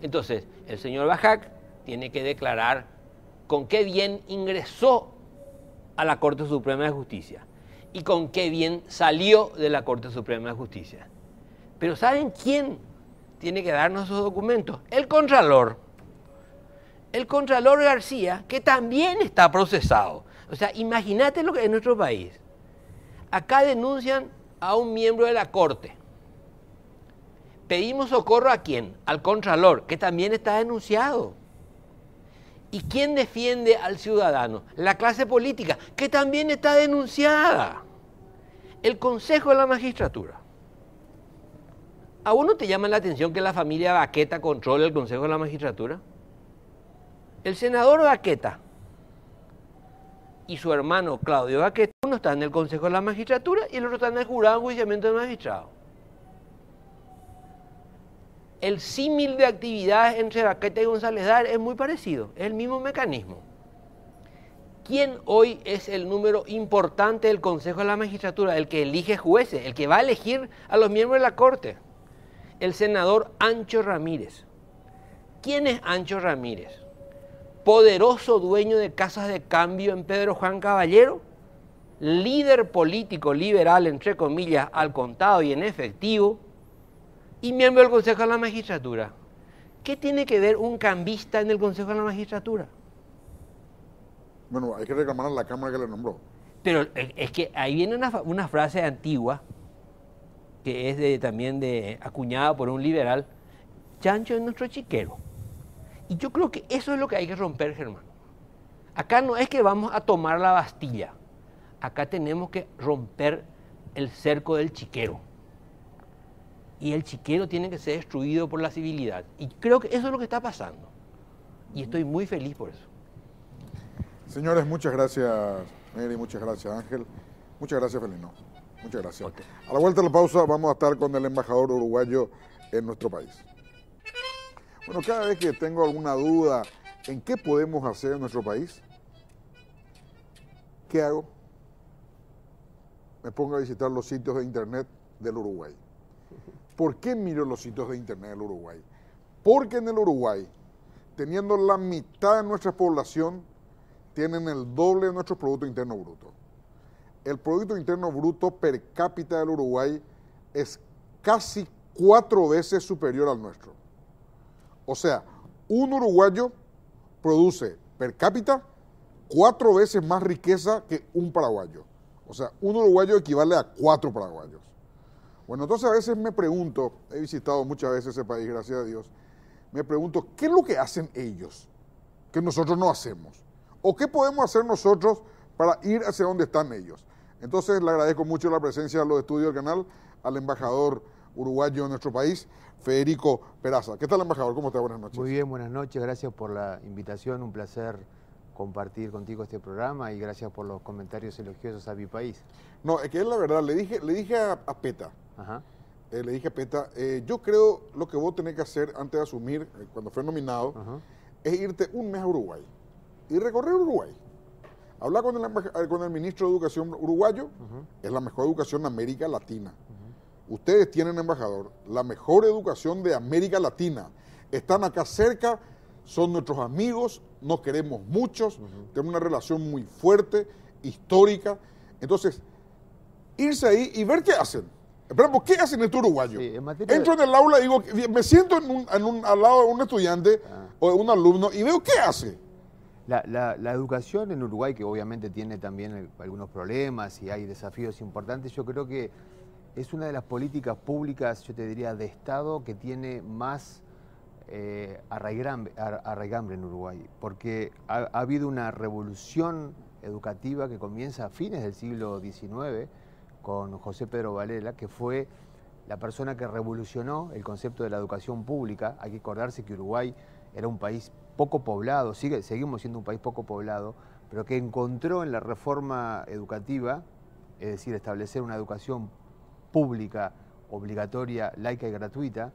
Entonces, el señor Bajac tiene que declarar con qué bien ingresó a la Corte Suprema de Justicia y con qué bien salió de la Corte Suprema de Justicia. Pero ¿saben quién tiene que darnos esos documentos? El Contralor. El Contralor García, que también está procesado. O sea, imagínate lo que es en nuestro país. Acá denuncian a un miembro de la Corte. Pedimos socorro ¿a quién? Al Contralor, que también está denunciado. ¿Y quién defiende al ciudadano? La clase política, que también está denunciada. El Consejo de la Magistratura. ¿A uno te llama la atención que la familia Baqueta controle el Consejo de la Magistratura? El senador Baqueta y su hermano Claudio Baqueta, uno está en el Consejo de la Magistratura y el otro está en el Jurado de Enjuiciamiento de Magistrados. El símil de actividades entre Baqueta y González Dar es muy parecido, es el mismo mecanismo. ¿Quién hoy es el número importante del Consejo de la Magistratura? El que elige jueces, el que va a elegir a los miembros de la Corte. El senador Ancho Ramírez. ¿Quién es Ancho Ramírez? Poderoso dueño de casas de cambio en Pedro Juan Caballero, líder político liberal, entre comillas, al contado y en efectivo, y miembro del Consejo de la Magistratura. ¿Qué tiene que ver un cambista en el Consejo de la Magistratura? Bueno, hay que reclamar a la Cámara que le nombró. Pero es que ahí viene una frase antigua, que es también acuñada por un liberal: Chancho es nuestro chiquero. Y yo creo que eso es lo que hay que romper, Germán. Acá no es que vamos a tomar la Bastilla, acá tenemos que romper el cerco del chiquero. Y el chiquero tiene que ser destruido por la civilidad. Y creo que eso es lo que está pasando. Y estoy muy feliz por eso. Señores, muchas gracias, Neri, muchas gracias, Ángel. Muchas gracias, Felino. Muchas gracias. Okay. A la vuelta de la pausa vamos a estar con el embajador uruguayo en nuestro país. Bueno, cada vez que tengo alguna duda en qué podemos hacer en nuestro país, ¿qué hago? Me pongo a visitar los sitios de internet del Uruguay. ¿Por qué miro los sitios de internet del Uruguay? Porque en el Uruguay, teniendo la mitad de nuestra población, tienen el doble de nuestro Producto Interno Bruto. El Producto Interno Bruto per cápita del Uruguay es casi 4 veces superior al nuestro. O sea, un uruguayo produce per cápita 4 veces más riqueza que un paraguayo. O sea, un uruguayo equivale a 4 paraguayos. Bueno, entonces a veces me pregunto, he visitado muchas veces ese país, gracias a Dios, me pregunto, ¿qué es lo que hacen ellos que nosotros no hacemos? ¿O qué podemos hacer nosotros para ir hacia donde están ellos. Entonces le agradezco mucho la presencia de los estudios del canal al embajador uruguayo en nuestro país, Federico Peraza. ¿Qué tal, embajador? ¿Cómo está? Buenas noches. Muy bien, buenas noches. Gracias por la invitación. Un placer compartir contigo este programa y gracias por los comentarios elogiosos a mi país. No, es que es la verdad. Le dije a Peta, Ajá. le dije a Peta, yo creo lo que vos tenés que hacer antes de asumir, cuando fue nominado, Ajá. es irte un mes a Uruguay y recorrer Uruguay. Hablar con el ministro de Educación uruguayo, es la mejor educación de América Latina. Ustedes tienen, embajador, la mejor educación de América Latina. Están acá cerca, son nuestros amigos, nos queremos muchos, tenemos una relación muy fuerte, histórica. Entonces, irse ahí y ver qué hacen. Esperamos, ¿qué hacen estos uruguayos? Sí, en materia Entro en el aula y digo, me siento al lado de un estudiante o de un alumno y veo qué hace. La educación en Uruguay, que obviamente tiene también algunos problemas y hay desafíos importantes, yo creo que es una de las políticas públicas, yo te diría, de Estado que tiene más arraigambre en Uruguay, porque ha habido una revolución educativa que comienza a fines del siglo XIX con José Pedro Varela, que fue la persona que revolucionó el concepto de la educación pública. Hay que acordarse que Uruguay era un país poco poblado, seguimos siendo un país poco poblado, pero que encontró en la reforma educativa, es decir, establecer una educación pública, obligatoria, laica y gratuita,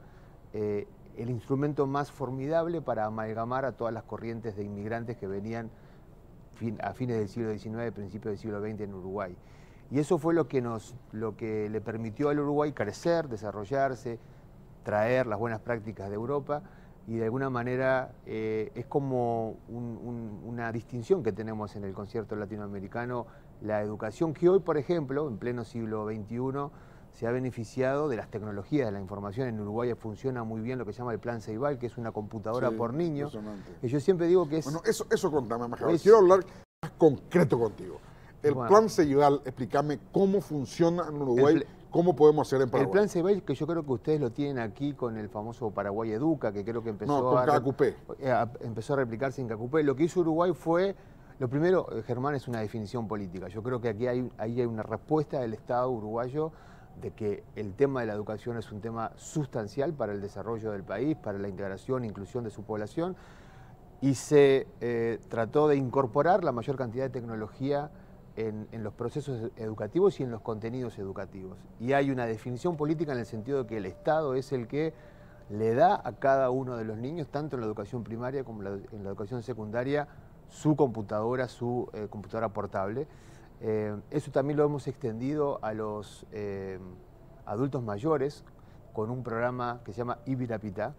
el instrumento más formidable para amalgamar a todas las corrientes de inmigrantes que venían a fines del siglo XIX, principios del siglo XX en Uruguay. Y eso fue lo que le permitió al Uruguay crecer, desarrollarse, traer las buenas prácticas de Europa, y de alguna manera es como una distinción que tenemos en el concierto latinoamericano, la educación que hoy, por ejemplo, en pleno siglo XXI, se ha beneficiado de las tecnologías de la información. En Uruguay funciona muy bien lo que se llama el Plan Ceibal, que es una computadora por niño, que yo siempre digo que es... Bueno, eso contame, embajador. Quiero hablar más concreto contigo. El Plan Ceibal, explícame cómo funciona en Uruguay, cómo podemos hacer en Paraguay. El Plan Ceibal, que yo creo que ustedes lo tienen aquí con el famoso Paraguay Educa, que creo que empezó empezó a replicarse en Cacupé. Lo que hizo Uruguay fue, lo primero, Germán, es una definición política. Yo creo que aquí ahí hay una respuesta del Estado uruguayo de que el tema de la educación es un tema sustancial para el desarrollo del país, para la integración e inclusión de su población, y se trató de incorporar la mayor cantidad de tecnología en los procesos educativos y en los contenidos educativos. Y hay una definición política en el sentido de que el Estado es el que le da a cada uno de los niños, tanto en la educación primaria como en la educación secundaria, su computadora portable. Eso también lo hemos extendido a los adultos mayores con un programa que se llama Ibirapitá.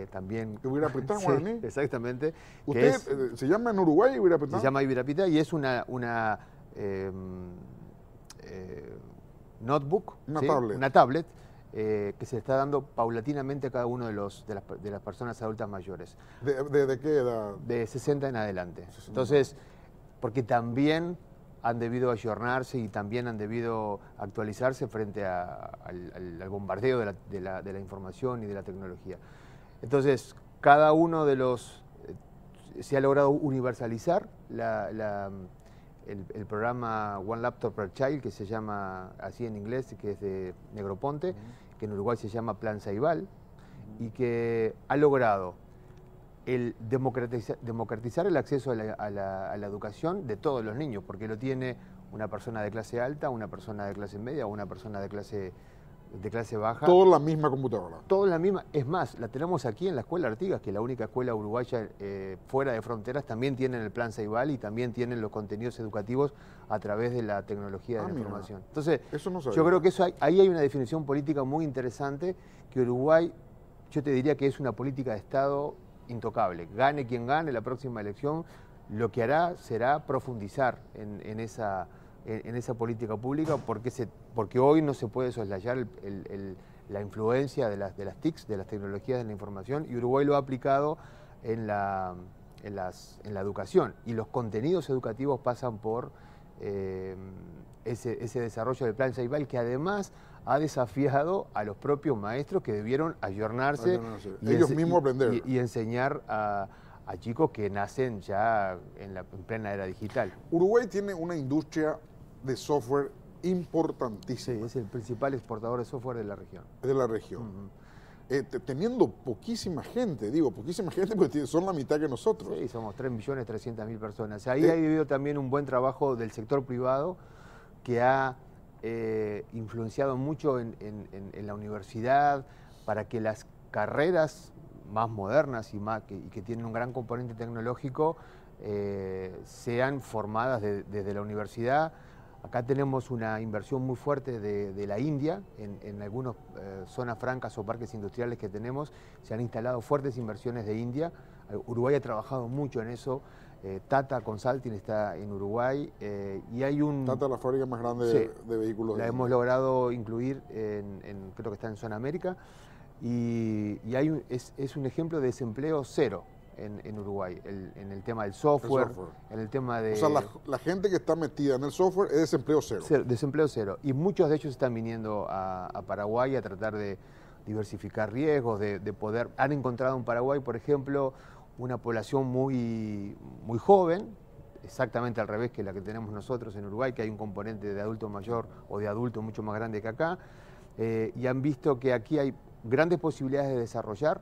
También Ibirapitá, sí, exactamente. ¿Usted se llama en Uruguay Ibirapitá? Se llama Ibirapitá y es una notebook, una tablet que se está dando paulatinamente a cada uno de las personas adultas mayores. ¿De qué edad? De 60 en adelante. 60. Entonces, porque también han debido ayornarse y también han debido actualizarse frente al bombardeo de la información y de la tecnología. Entonces, cada uno de los... se ha logrado universalizar el programa One Laptop per Child, que se llama así en inglés, que es de Negroponte, que en Uruguay se llama Plan Ceibal, y que ha logrado el democratizar el acceso a la educación de todos los niños, porque lo tiene una persona de clase alta, una persona de clase media o una persona de clase baja. Todo en la misma computadora. Todo en la misma. Es más, la tenemos aquí en la Escuela Artigas, que es la única escuela uruguaya fuera de fronteras, también tienen el Plan Ceibal y también tienen los contenidos educativos a través de la tecnología de la información. Entonces, eso no yo creo que ahí hay una definición política muy interesante, que Uruguay, yo te diría que es una política de Estado intocable. Gane quien gane la próxima elección, lo que hará será profundizar en esa política pública, porque hoy no se puede soslayar la influencia de las TICs, de las tecnologías de la información, y Uruguay lo ha aplicado en la educación, y los contenidos educativos pasan por ese desarrollo del Plan Ceibal, que además ha desafiado a los propios maestros que debieron ayornarse ellos mismos aprender y enseñar a a chicos que nacen ya en plena era digital. Uruguay tiene una industria de software Sí, importantísima es el principal exportador de software de la región. de la región. Teniendo poquísima gente, digo poquísima gente porque son la mitad que nosotros. Sí, somos 3.300.000 personas. Ahí ha habido también un buen trabajo del sector privado que ha influenciado mucho en la universidad para que las carreras más modernas y que tienen un gran componente tecnológico sean formadas desde la universidad. Acá tenemos una inversión muy fuerte de la India, en algunas zonas francas o parques industriales que tenemos, se han instalado fuertes inversiones de India. Uruguay ha trabajado mucho en eso, Tata Consulting está en Uruguay y hay un... Tata, la fábrica más grande de vehículos. La hemos logrado incluir, creo que está en Zona América, y es un ejemplo de desempleo cero en Uruguay, en el tema del software, en el tema de... O sea, la gente que está metida en el software es desempleo cero. Desempleo cero. Y muchos de ellos están viniendo a Paraguay a tratar de diversificar riesgos, de poder... Han encontrado en Paraguay, por ejemplo, una población muy joven, exactamente al revés que la que tenemos nosotros en Uruguay, que hay un componente de adulto mayor o de adulto mucho más grande que acá, y han visto que aquí hay grandes posibilidades de desarrollar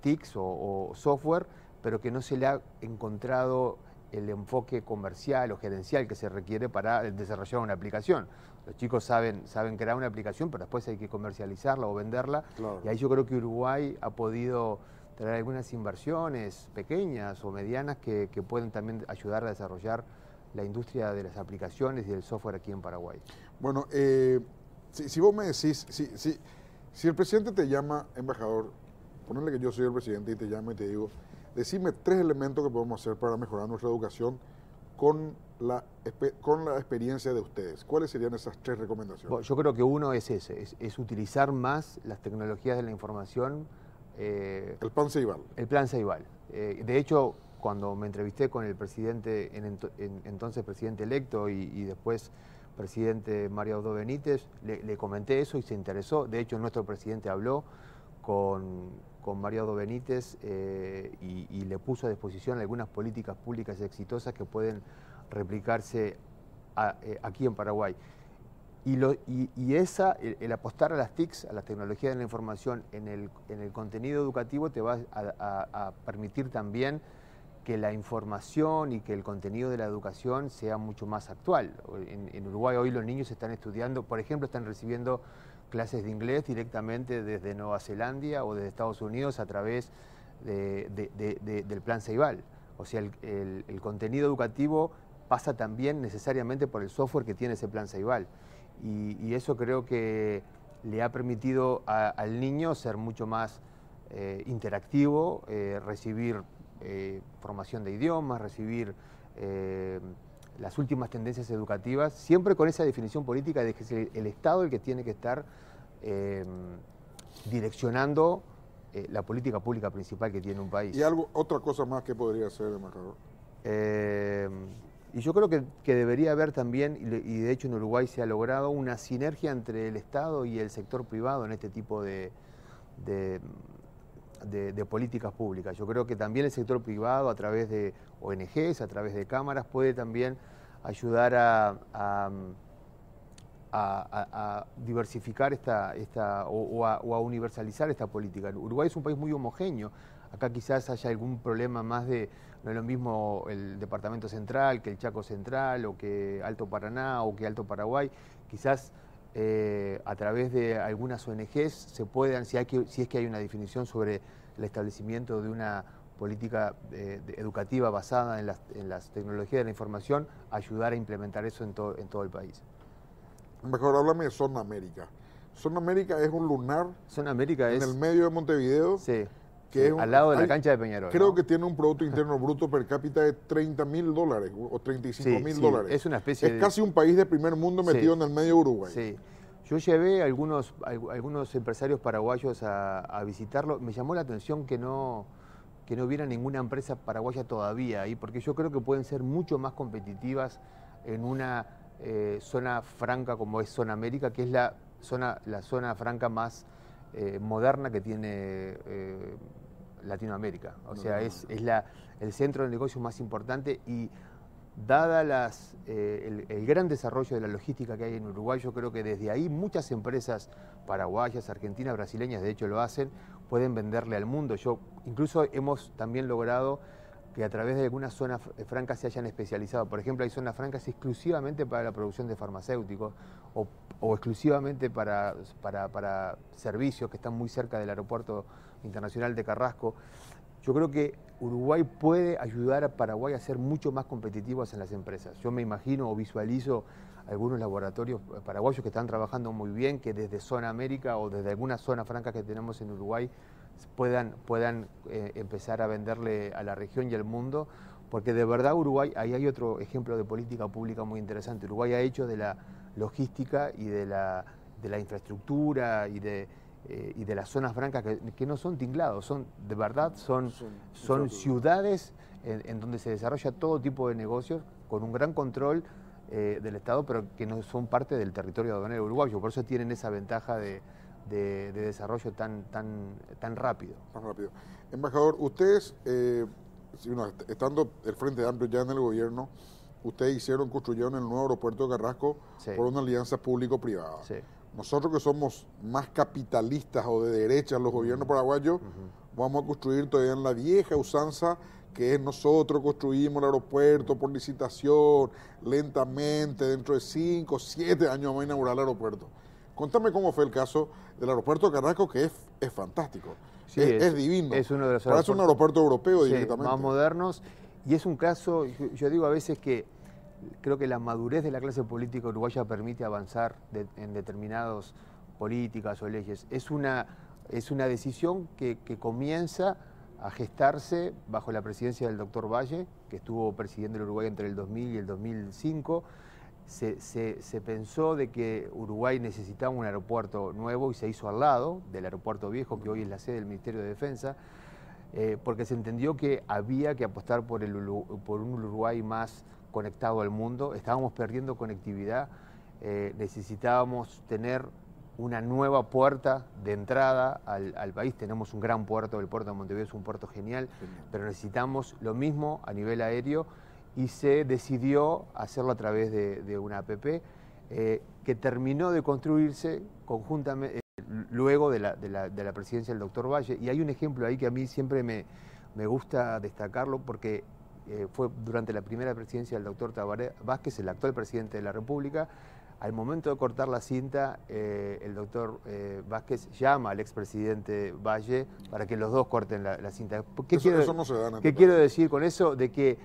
TICs o software, pero que no se le ha encontrado el enfoque comercial o gerencial que se requiere para desarrollar una aplicación. Los chicos saben crear una aplicación, pero después hay que comercializarla o venderla. Claro. Y ahí yo creo que Uruguay ha podido traer algunas inversiones pequeñas o medianas que pueden también ayudar a desarrollar la industria de las aplicaciones y del software aquí en Paraguay. Bueno, si vos me decís, si el presidente te llama embajador, ponerle que yo soy el presidente y te llamo y te digo, decime 3 elementos que podemos hacer para mejorar nuestra educación con la experiencia de ustedes. ¿Cuáles serían esas 3 recomendaciones? Bueno, yo creo que uno es ese, es utilizar más las tecnologías de la información. El plan Ceibal. El plan Ceibal. De hecho, cuando me entrevisté con el presidente, entonces presidente electo y después presidente Mario Abdo Benítez, le comenté eso y se interesó. De hecho, nuestro presidente habló con Mario Abdo Benítez y le puso a disposición algunas políticas públicas exitosas que pueden replicarse aquí en Paraguay. El apostar a las TICs, a las tecnologías de la información en el contenido educativo te va a permitir también que la información y que el contenido de la educación sea mucho más actual. En Uruguay hoy los niños están estudiando, por ejemplo, están recibiendo clases de inglés directamente desde Nueva Zelanda o desde Estados Unidos a través del plan Ceibal. O sea, el contenido educativo pasa también necesariamente por el software que tiene ese plan Ceibal. Y eso creo que le ha permitido al niño ser mucho más interactivo, recibir formación de idiomas, recibir las últimas tendencias educativas, siempre con esa definición política de que es el Estado el que tiene que estar direccionando la política pública principal que tiene un país. ¿Y otra cosa más que podría hacer, embajador? Y yo creo que debería haber también, y de hecho en Uruguay se ha logrado, una sinergia entre el Estado y el sector privado en este tipo de políticas públicas. Yo creo que también el sector privado, a través de ONGs, a través de cámaras, puede también ayudar a diversificar o a universalizar esta política. Uruguay es un país muy homogéneo. Acá quizás haya algún problema más no es lo mismo el Departamento Central que el Chaco Central, o que Alto Paraná, o que Alto Paraguay. Quizás a través de algunas ONGs se puedan, si es que hay una definición sobre el establecimiento de una política educativa basada en las tecnologías de la información, ayudar a implementar eso en todo el país. Mejor háblame de Zona América. Zona América es un lunar Zona América en el medio de Montevideo. Sí. Que al lado de la cancha de Peñarol. Creo que tiene un Producto Interno Bruto per cápita de $30.000 o $35.000. Es una especie Es casi un país de primer mundo metido en el medio de Uruguay. Sí. Yo llevé a algunos empresarios paraguayos a visitarlo. Me llamó la atención que no hubiera ninguna empresa paraguaya todavía ahí, porque yo creo que pueden ser mucho más competitivas en una zona franca como es Zona América, que es la zona franca más moderna que tiene Latinoamérica. O sea, es el centro de negocio más importante y dada el gran desarrollo de la logística que hay en Uruguay, yo creo que desde ahí muchas empresas paraguayas, argentinas, brasileñas, de hecho lo hacen, pueden venderle al mundo. Incluso hemos también logrado que a través de algunas zonas francas se hayan especializado. Por ejemplo, hay zonas francas exclusivamente para la producción de farmacéuticos o exclusivamente para servicios que están muy cerca del aeropuerto internacional de Carrasco. Yo creo que Uruguay puede ayudar a Paraguay a ser mucho más competitivos en las empresas. Yo me imagino o visualizo algunos laboratorios paraguayos que están trabajando muy bien, que desde Zona América o desde algunas zonas francas que tenemos en Uruguay puedan empezar a venderle a la región y al mundo, porque de verdad Uruguay, ahí hay otro ejemplo de política pública muy interesante. Uruguay ha hecho de la logística y de la infraestructura y de las zonas francas que no son tinglados, de verdad son ciudades en donde se desarrolla todo tipo de negocios con un gran control del Estado, pero que no son parte del territorio aduanero uruguayo. Por eso tienen esa ventaja de desarrollo tan rápido. Tan rápido. Embajador, ustedes, estando el Frente Amplio ya en el gobierno, ustedes construyeron el nuevo aeropuerto de Carrasco por una alianza público-privada. Sí. Nosotros que somos más capitalistas o de derecha, los gobiernos paraguayos, vamos a construir todavía en la vieja usanza que es nosotros construimos el aeropuerto por licitación, lentamente, dentro de 5 o 7 años vamos a inaugurar el aeropuerto. Contame cómo fue el caso del aeropuerto de Carrasco, que es fantástico, sí, es divino. Es uno de los parece un aeropuerto europeo directamente. Más modernos, y es un caso, yo digo a veces que creo que la madurez de la clase política uruguaya permite avanzar en determinadas políticas o leyes. Es una decisión que comienza a gestarse bajo la presidencia del doctor Valle, que estuvo presidiendo el Uruguay entre el 2000 y el 2005. Se pensó de que Uruguay necesitaba un aeropuerto nuevo y se hizo al lado del aeropuerto viejo, que hoy es la sede del Ministerio de Defensa, porque se entendió que había que apostar por un Uruguay más conectado al mundo. Estábamos perdiendo conectividad, necesitábamos tener una nueva puerta de entrada al país. Tenemos un gran puerto, el puerto de Montevideo es un puerto genial, pero necesitamos lo mismo a nivel aéreo y se decidió hacerlo a través de una APP que terminó de construirse conjuntamente luego de la presidencia del doctor Valle. Y hay un ejemplo ahí que a mí siempre me gusta destacarlo porque fue durante la primera presidencia del doctor Tabaré Vázquez, el actual presidente de la República. Al momento de cortar la cinta, el doctor Vázquez llama al expresidente Valle para que los dos corten la cinta. Eso no se da en este ¿Qué quiero decir con eso? De que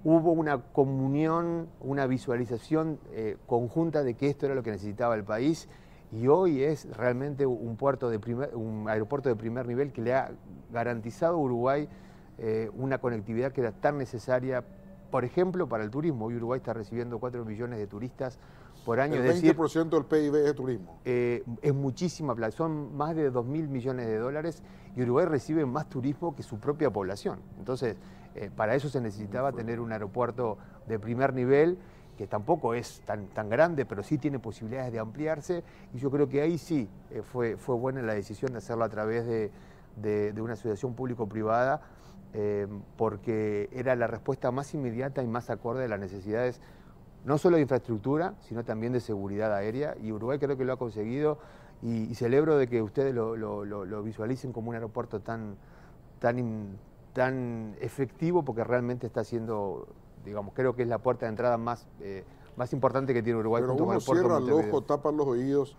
hubo una comunión, una visualización conjunta de que esto era lo que necesitaba el país, y hoy es realmente un aeropuerto de primer nivel que le ha garantizado a Uruguay una conectividad que era tan necesaria, por ejemplo, para el turismo. Hoy Uruguay está recibiendo 4 millones de turistas por año. El 20% del PIB es turismo. Es muchísima plata, son más de 2.000 millones de dólares y Uruguay recibe más turismo que su propia población. Entonces, para eso se necesitaba tener un aeropuerto de primer nivel, que tampoco es tan grande, pero sí tiene posibilidades de ampliarse, y yo creo que ahí sí fue buena la decisión de hacerlo a través de una asociación público-privada, porque era la respuesta más inmediata y más acorde a las necesidades no solo de infraestructura, sino también de seguridad aérea, y Uruguay creo que lo ha conseguido, y celebro de que ustedes lo visualicen como un aeropuerto tan efectivo, porque realmente está siendo, digamos, creo que es la puerta de entrada más importante que tiene Uruguay. Pero uno cierra el ojo, tapa los oídos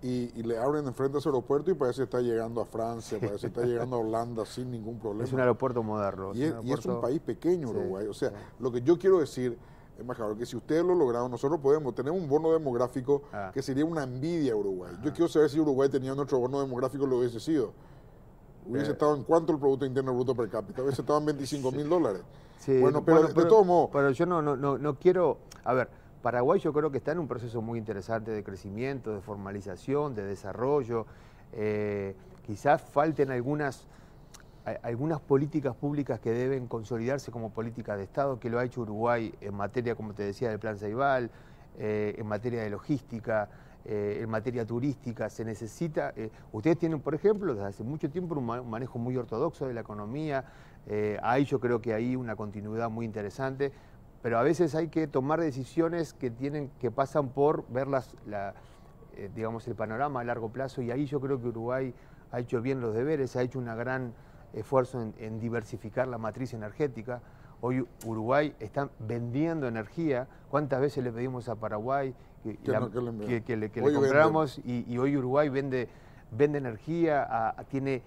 y le abren enfrente a ese aeropuerto y parece que está llegando a Francia, parece que está llegando a Holanda sin ningún problema. Es un aeropuerto moderno. Y es un país pequeño, Uruguay. O sea, lo que yo quiero decir, embajador, que si ustedes lo lograron, nosotros tenemos un bono demográfico que sería una envidia a Uruguay. Yo quiero saber si Uruguay tenía nuestro bono demográfico, lo hubiese sido. Hubiese estado en cuánto el Producto Interno Bruto per cápita, hubiese estado en $25.000. Sí, bueno, pero de todos modos. Pero yo no quiero. A ver, Paraguay yo creo que está en un proceso muy interesante de crecimiento, de formalización, de desarrollo. Quizás falten algunas políticas públicas que deben consolidarse como políticas de Estado, que lo ha hecho Uruguay en materia, como te decía, del Plan Ceibal, en materia de logística, en materia turística, se necesita... ustedes tienen, por ejemplo, desde hace mucho tiempo un manejo muy ortodoxo de la economía, hay yo creo que hay una continuidad muy interesante, pero a veces hay que tomar decisiones que pasan por ver digamos, el panorama a largo plazo, y ahí yo creo que Uruguay ha hecho bien los deberes, ha hecho un gran esfuerzo en diversificar la matriz energética. Hoy Uruguay está vendiendo energía. ¿Cuántas veces le pedimos a Paraguay que le compramos? Y hoy Uruguay vende energía, tiene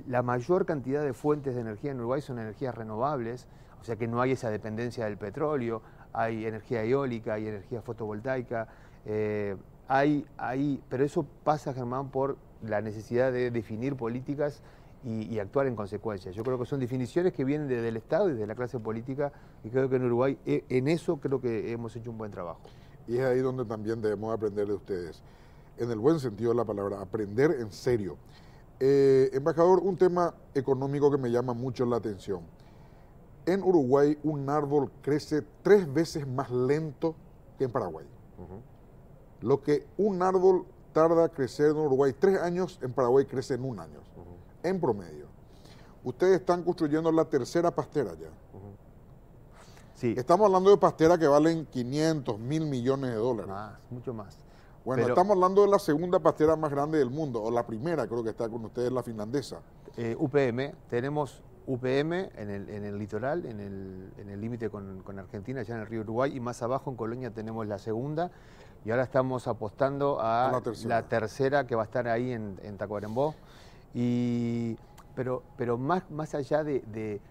la mayor cantidad de fuentes de energía en Uruguay son energías renovables, o sea que no hay esa dependencia del petróleo, hay energía eólica, hay energía fotovoltaica, pero eso pasa, Germán, por la necesidad de definir políticas y actuar en consecuencia. Yo creo que son definiciones que vienen desde el Estado y de la clase política, y creo que en Uruguay en eso creo que hemos hecho un buen trabajo. Y es ahí donde también debemos aprender de ustedes, en el buen sentido de la palabra, aprender en serio. Embajador, un tema económico que me llama mucho la atención. En Uruguay un árbol crece 3 veces más lento que en Paraguay. Lo que un árbol tarda a crecer en Uruguay 3 años, en Paraguay crece en 1 año, en promedio. Ustedes están construyendo la 3ª pastera ya. Sí. Estamos hablando de pasteras que valen 500, 1.000 millones de dólares. Más, mucho más. Bueno, estamos hablando de la 2ª pastera más grande del mundo, o la primera, creo que está con ustedes, la finlandesa. UPM, tenemos UPM en el litoral, en el límite con Argentina, allá en el río Uruguay, y más abajo en Colonia tenemos la 2ª, y ahora estamos apostando a la tercera que va a estar ahí en Tacuarembó. Pero más allá de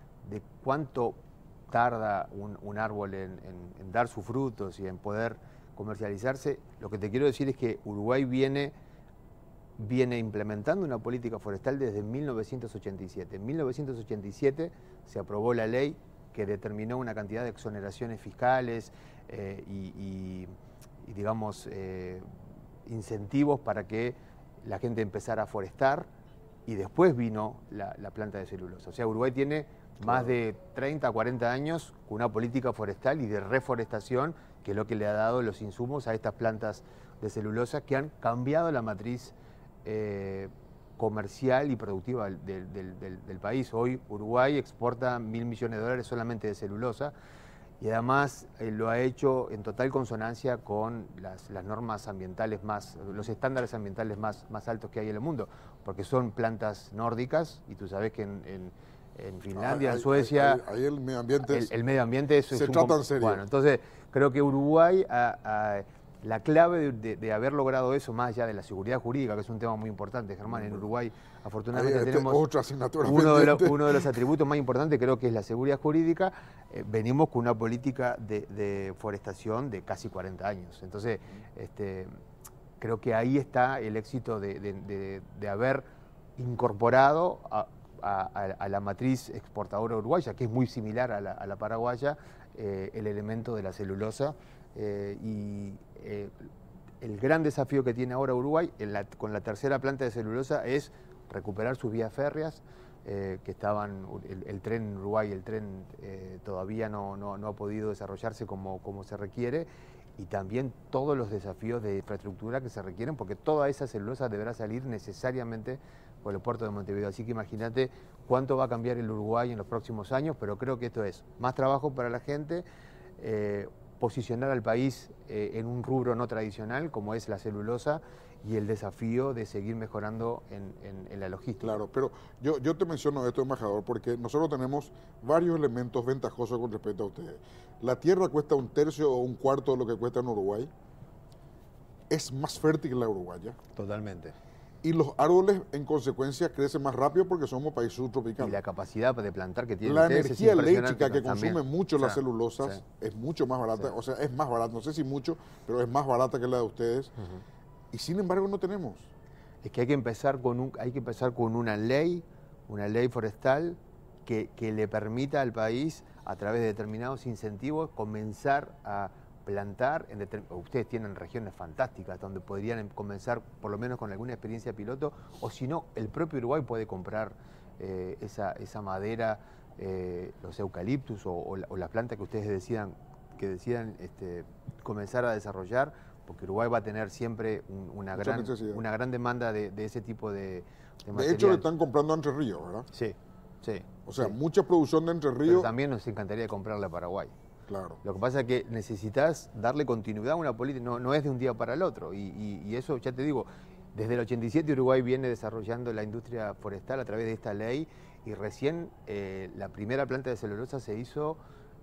cuánto tarda un árbol en dar sus frutos y en poder comercializarse, lo que te quiero decir es que Uruguay viene implementando una política forestal desde 1987. En 1987 se aprobó la ley que determinó una cantidad de exoneraciones fiscales y digamos, incentivos para que la gente empezara a forestar, y después vino la planta de celulosa. O sea, Uruguay tiene más de 30, 40 años con una política forestal y de reforestación, que es lo que le ha dado los insumos a estas plantas de celulosa que han cambiado la matriz comercial y productiva del país. Hoy Uruguay exporta 1.000 millones de dólares solamente de celulosa, y además lo ha hecho en total consonancia con las normas ambientales los estándares ambientales más altos que hay en el mundo, porque son plantas nórdicas, y tú sabes que en Finlandia, en Suecia, ahí el medio ambiente, el medio ambiente se trata en serio. Bueno, entonces creo que Uruguay, la clave de haber logrado eso, más allá de la seguridad jurídica, que es un tema muy importante, Germán, en Uruguay afortunadamente tenemos otra asignatura uno de los atributos más importantes, creo que es la seguridad jurídica. Venimos con una política de forestación de casi 40 años. Entonces, creo que ahí está el éxito de haber incorporado a la matriz exportadora uruguaya, que es muy similar a la paraguaya, el elemento de la celulosa. El gran desafío que tiene ahora Uruguay con la tercera planta de celulosa es recuperar sus vías férreas, que estaban, el tren en Uruguay, todavía no ha podido desarrollarse como se requiere, y también todos los desafíos de infraestructura que se requieren, porque toda esa celulosa deberá salir necesariamente por el puerto de Montevideo. Así que imagínate cuánto va a cambiar el Uruguay en los próximos años, pero creo que esto es más trabajo para la gente, posicionar al país en un rubro no tradicional como es la celulosa, y el desafío de seguir mejorando en la logística. Claro, pero yo te menciono esto, embajador, porque nosotros tenemos varios elementos ventajosos con respecto a ustedes. La tierra cuesta 1/3 o 1/4 de lo que cuesta en Uruguay. Es más fértil que la uruguaya. Totalmente. Y los árboles, en consecuencia, crecen más rápido porque somos país subtropical. Y la capacidad de plantar que tiene la ustedes energía es eléctrica que también consume mucho las sí, celulosas sí. es mucho más barata, sí. O sea, es más barata, no sé si mucho, pero es más barata que la de ustedes. Y sin embargo no tenemos. Es que hay que empezar con una ley forestal que le permita al país, a través de determinados incentivos, comenzar a plantar. Ustedes tienen regiones fantásticas donde podrían comenzar por lo menos con alguna experiencia piloto, o si no, el propio Uruguay puede comprar esa madera, los eucaliptus o las plantas que ustedes decidan que decidan comenzar a desarrollar, porque Uruguay va a tener siempre una gran demanda de ese tipo de material. De hecho, le están comprando a Entre Ríos, ¿verdad? Sí, sí. O sea, sí. mucha producción de Entre Pero Ríos. también nos encantaría comprarle a Paraguay. Claro. Lo que pasa es que necesitas darle continuidad a una política, no es de un día para el otro. Y eso, ya te digo, desde el 87 Uruguay viene desarrollando la industria forestal a través de esta ley, y recién la primera planta de celulosa se hizo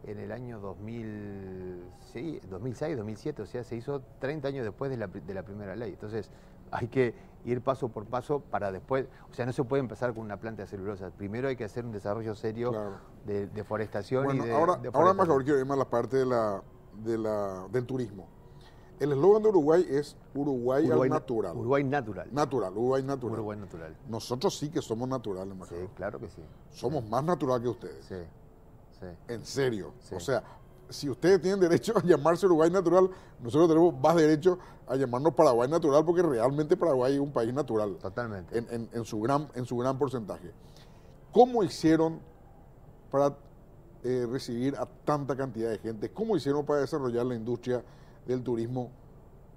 en el año 2006, 2007, o sea, se hizo 30 años después de la primera ley. Entonces, hay que ir paso por paso para después, o sea, no se puede empezar con una planta de celulosa. Primero hay que hacer un desarrollo serio de deforestación. Bueno, y de ahora más quiero irme a la parte del turismo. El eslogan de Uruguay es Uruguay al natural. Uruguay natural. Uruguay natural. Uruguay natural. Nosotros sí que somos naturales, embajador. Sí, claro que sí. Somos más natural que ustedes. Sí, sí. En serio. Sí. O sea, si ustedes tienen derecho a llamarse Uruguay natural, nosotros tenemos más derecho a llamarnos Paraguay natural, porque realmente Paraguay es un país natural. Totalmente. En su gran porcentaje. ¿Cómo hicieron para recibir a tanta cantidad de gente? ¿Cómo hicieron para desarrollar la industria del turismo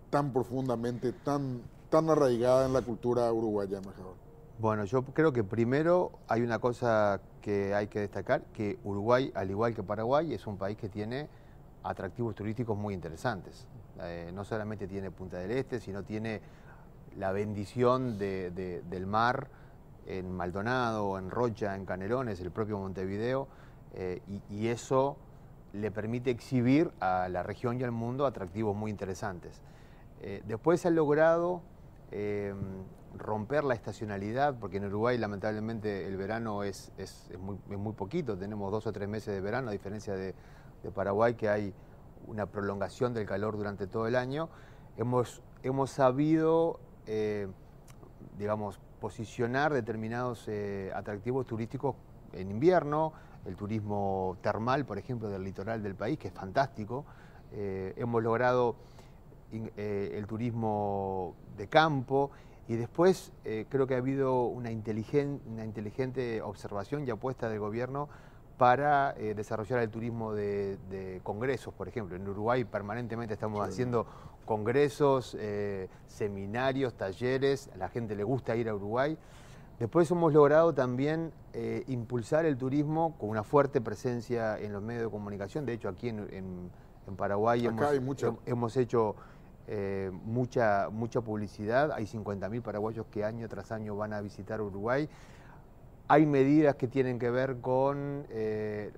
tan profundamente, tan arraigada en la cultura uruguaya, embajador? Bueno, yo creo que primero hay una cosa que hay que destacar, que Uruguay, al igual que Paraguay, es un país que tiene atractivos turísticos muy interesantes. No solamente tiene Punta del Este, sino tiene la bendición del mar en Maldonado, en Rocha, en Canelones, el propio Montevideo, y eso le permite exhibir a la región y al mundo atractivos muy interesantes. Después se ha logrado romper la estacionalidad, porque en Uruguay lamentablemente el verano es muy poquito, tenemos 2 o 3 meses de verano, a diferencia de Paraguay, que hay una prolongación del calor durante todo el año. Hemos sabido, digamos, posicionar determinados atractivos turísticos en invierno, el turismo termal, por ejemplo, del litoral del país, que es fantástico. Hemos logrado el turismo de campo, y después creo que ha habido una inteligente observación y apuesta del gobierno para desarrollar el turismo de congresos, por ejemplo. En Uruguay permanentemente estamos haciendo congresos, seminarios, talleres, a la gente le gusta ir a Uruguay. Después hemos logrado también impulsar el turismo con una fuerte presencia en los medios de comunicación. De hecho, aquí en Paraguay hemos hecho mucha publicidad. Hay 50.000 paraguayos que año tras año van a visitar Uruguay. Hay medidas que tienen que ver con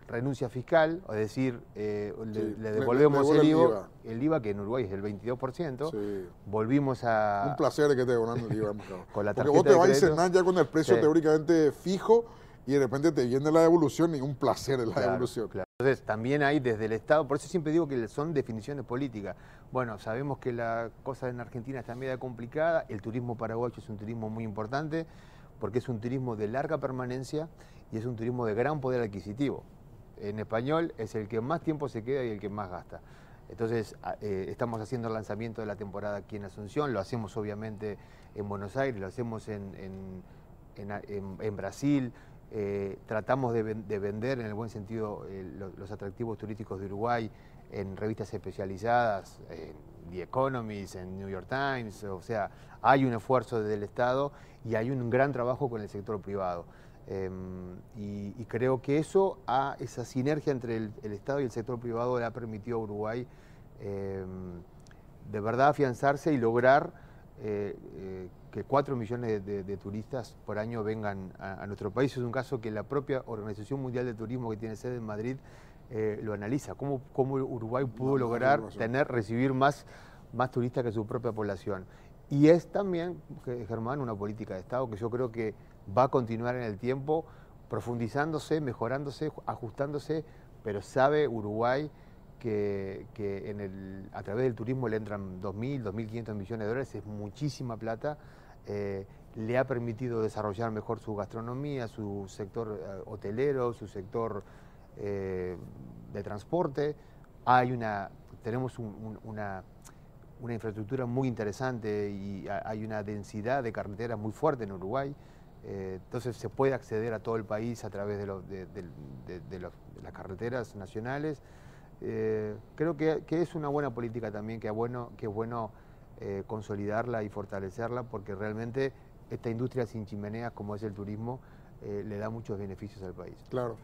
renuncia fiscal, es decir, le devolvemos el IVA, que en Uruguay es el 22%. Sí. Volvimos a... Un placer que te devolvan el IVA. Con la porque vos te vas a cenar ya con el precio Sí. teóricamente fijo, y de repente te viene la devolución, y un placer es la devolución. Claro. Entonces, también hay desde el Estado, por eso siempre digo que son definiciones políticas. Bueno, sabemos que la cosa en Argentina está media complicada, el turismo paraguayo es un turismo muy importante, porque es un turismo de larga permanencia y es un turismo de gran poder adquisitivo. En español es el que más tiempo se queda y el que más gasta. Entonces, estamos haciendo el lanzamiento de la temporada aquí en Asunción, lo hacemos obviamente en Buenos Aires, lo hacemos en Brasil. Tratamos de vender en el buen sentido los atractivos turísticos de Uruguay en revistas especializadas, en The Economist, en New York Times. O sea, hay un esfuerzo desde el Estado y hay un gran trabajo con el sector privado. Y creo que esa sinergia entre el Estado y el sector privado le ha permitido a Uruguay de verdad afianzarse y lograr que 4 millones de turistas por año vengan a nuestro país. Es un caso que la propia Organización Mundial de Turismo, que tiene sede en Madrid, lo analiza. ¿Cómo Uruguay pudo lograr recibir más turistas que su propia población? Y es también, Germán, una política de Estado que yo creo que va a continuar en el tiempo, profundizándose, mejorándose, ajustándose, pero sabe Uruguay que a través del turismo le entran 2.000, 2.500 millones de dólares, es muchísima plata. Le ha permitido desarrollar mejor su gastronomía, su sector hotelero, su sector de transporte. Tenemos una infraestructura muy interesante y hay una densidad de carreteras muy fuerte en Uruguay. Entonces se puede acceder a todo el país a través de las carreteras nacionales. creo que es una buena política también, que es bueno consolidarla y fortalecerla, porque realmente esta industria sin chimeneas como es el turismo le da muchos beneficios al país. Claro.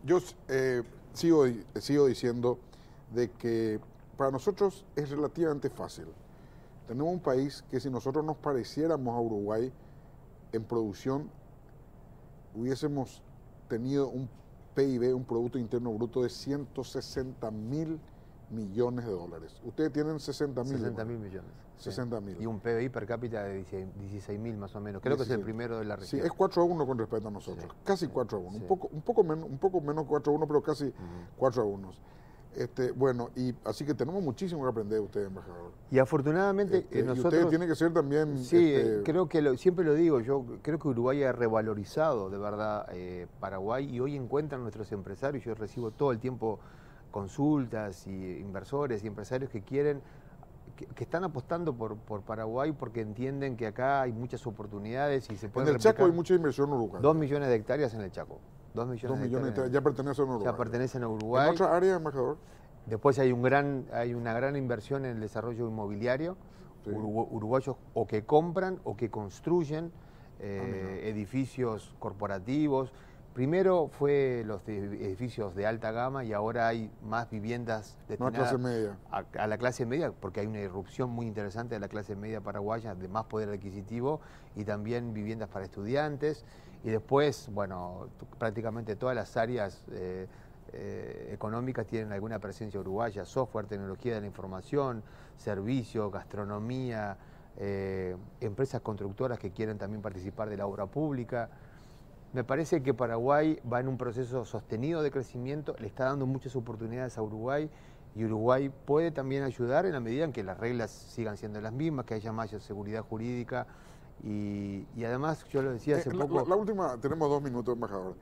Yo sigo diciendo de que para nosotros es relativamente fácil. Tenemos un país que si nosotros nos pareciéramos a Uruguay en producción, hubiésemos tenido un PIB, un Producto Interno Bruto de 160.000 millones de dólares. Ustedes tienen 60.000. 60.000 millones. 60.000. Y un PBI per cápita de 16.000 más o menos. Creo 16. Que es el primero de la región. Sí, es 4-1 con respecto a nosotros. Sí. Casi 4-1. Sí. Un poco menos 4-1, pero casi 4-1. Bueno, y así que tenemos muchísimo que aprender de ustedes, embajador. Y afortunadamente nosotros... Y ustedes tienen que ser también... Sí, creo que siempre lo digo, yo creo que Uruguay ha revalorizado de verdad Paraguay, y hoy encuentran nuestros empresarios, yo recibo todo el tiempo consultas y inversores y empresarios que quieren, que están apostando por Paraguay porque entienden que acá hay muchas oportunidades y se puede. En el Chaco hay mucha inversión en Uruguay. 2 millones de hectáreas en el Chaco. 2 millones de hectáreas ya pertenecen a Uruguay. Ya pertenecen a Uruguay. ¿En otra área, embajador? Después hay una gran inversión en el desarrollo inmobiliario. Sí. Uruguayos o que compran o que construyen edificios corporativos. Primero fue los edificios de alta gama y ahora hay más viviendas destinadas a la clase media, porque hay una irrupción muy interesante de la clase media paraguaya, de más poder adquisitivo, y también viviendas para estudiantes. Y después, bueno, prácticamente todas las áreas económicas tienen alguna presencia uruguaya: software, tecnología de la información, servicios, gastronomía, empresas constructoras que quieren también participar de la obra pública. Me parece que Paraguay va en un proceso sostenido de crecimiento, le está dando muchas oportunidades a Uruguay, y Uruguay puede también ayudar en la medida en que las reglas sigan siendo las mismas, que haya más seguridad jurídica, y además, yo lo decía hace poco... La última, tenemos 2 minutos, embajador.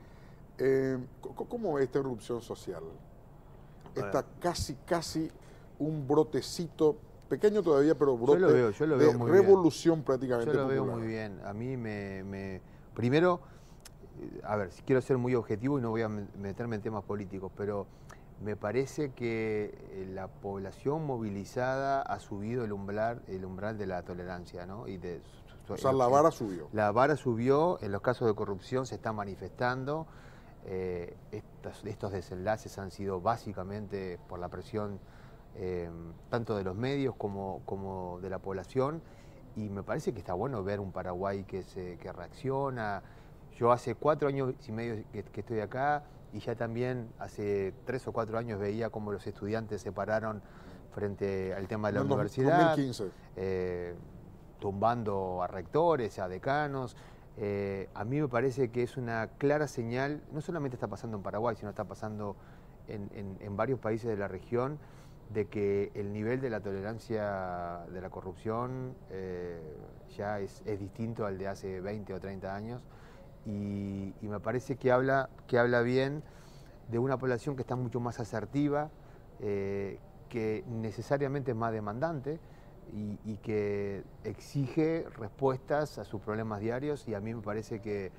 ¿Cómo ve esta erupción social? Está casi un brotecito, pequeño todavía, pero brote yo lo veo de muy revolución bien. Prácticamente Yo lo popular. veo muy bien. A mí primero, a ver, quiero ser muy objetivo y no voy a meterme en temas políticos, pero me parece que la población movilizada ha subido el umbral de la tolerancia, ¿no? O sea, la vara subió. La vara subió, en los casos de corrupción se está manifestando. Estos desenlaces han sido básicamente por la presión tanto de los medios como de la población, y me parece que está bueno ver un Paraguay que reacciona. Yo hace 4 años y medio que estoy acá, y ya también hace 3 o 4 años veía cómo los estudiantes se pararon frente al tema de la universidad. 2015. Tumbando a rectores, a decanos. A mí me parece que es una clara señal, no solamente está pasando en Paraguay, sino está pasando en varios países de la región, de que el nivel de la tolerancia de la corrupción ya es distinto al de hace 20 o 30 años, y me parece que habla bien de una población que está mucho más asertiva, que necesariamente es más demandante, y que exige respuestas a sus problemas diarios. Y a mí me parece que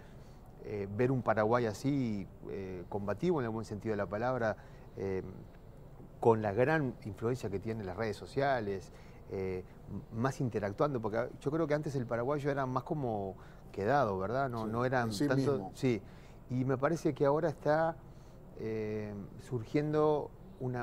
ver un Paraguay así, combativo en el buen sentido de la palabra, con la gran influencia que tienen las redes sociales, más interactuando, porque yo creo que antes el paraguayo era más como quedado, ¿verdad? No eran sí tanto... mismo. Sí, y me parece que ahora está surgiendo un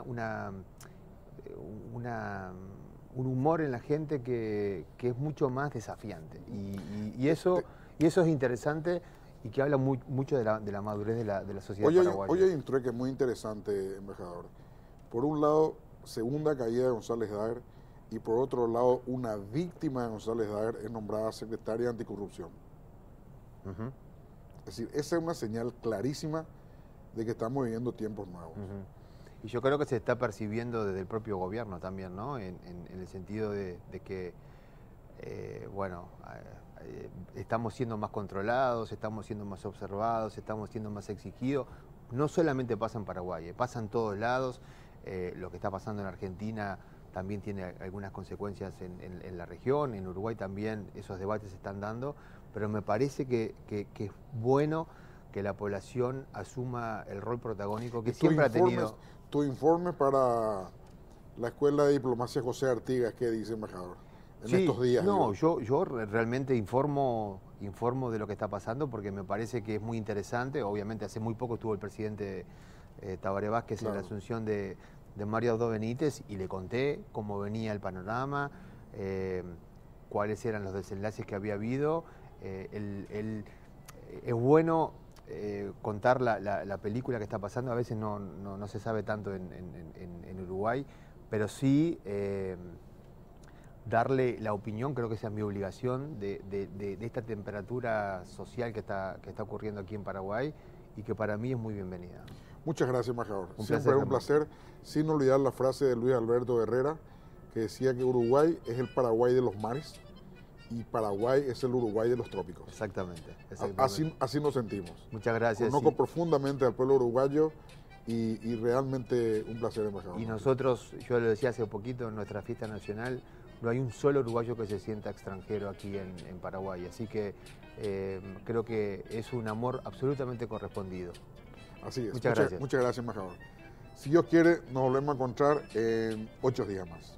humor en la gente que es mucho más desafiante, y eso es interesante, y que habla mucho de la madurez de la sociedad paraguaya. Hoy hay un trueque muy interesante, embajador. Por un lado, segunda caída de González Daer, y por otro lado, una víctima de González Daer es nombrada secretaria anticorrupción. Uh-huh. Es decir, esa es una señal clarísima de que estamos viviendo tiempos nuevos. Uh-huh. Y yo creo que se está percibiendo desde el propio gobierno también, ¿no? En el sentido de que, estamos siendo más controlados, estamos siendo más observados, estamos siendo más exigidos. No solamente pasa en Paraguay, pasa en todos lados. Lo que está pasando en Argentina también tiene algunas consecuencias en la región. En Uruguay también esos debates se están dando, pero me parece que es bueno que la población asuma el rol protagónico que siempre ha tenido. Tu informe para la Escuela de Diplomacia José Artigas, ¿qué dice, embajador? En Sí, estos días. No, digo. yo realmente informo de lo que está pasando porque me parece que es muy interesante. Obviamente hace muy poco estuvo el presidente Tabaré Vázquez en la asunción de Mario Abdo Benítez y le conté cómo venía el panorama, cuáles eran los desenlaces que había habido. Es bueno contar la película que está pasando, a veces no se sabe tanto en Uruguay, pero sí darle la opinión, creo que esa es mi obligación, de esta temperatura social que está ocurriendo aquí en Paraguay y que para mí es muy bienvenida. Muchas gracias, embajador. Un Siempre placer, es un Germán. placer, sin olvidar la frase de Luis Alberto Herrera, que decía que Uruguay es el Paraguay de los mares y Paraguay es el Uruguay de los trópicos. Exactamente. Así nos sentimos. Muchas gracias. Conozco profundamente al pueblo uruguayo y realmente un placer, embajador. Y nosotros, yo lo decía hace poquito, en nuestra fiesta nacional, no hay un solo uruguayo que se sienta extranjero aquí en Paraguay. Así que creo que es un amor absolutamente correspondido. Así es. Muchas gracias. Muchas gracias, embajador. Si Dios quiere, nos volvemos a encontrar en 8 días más.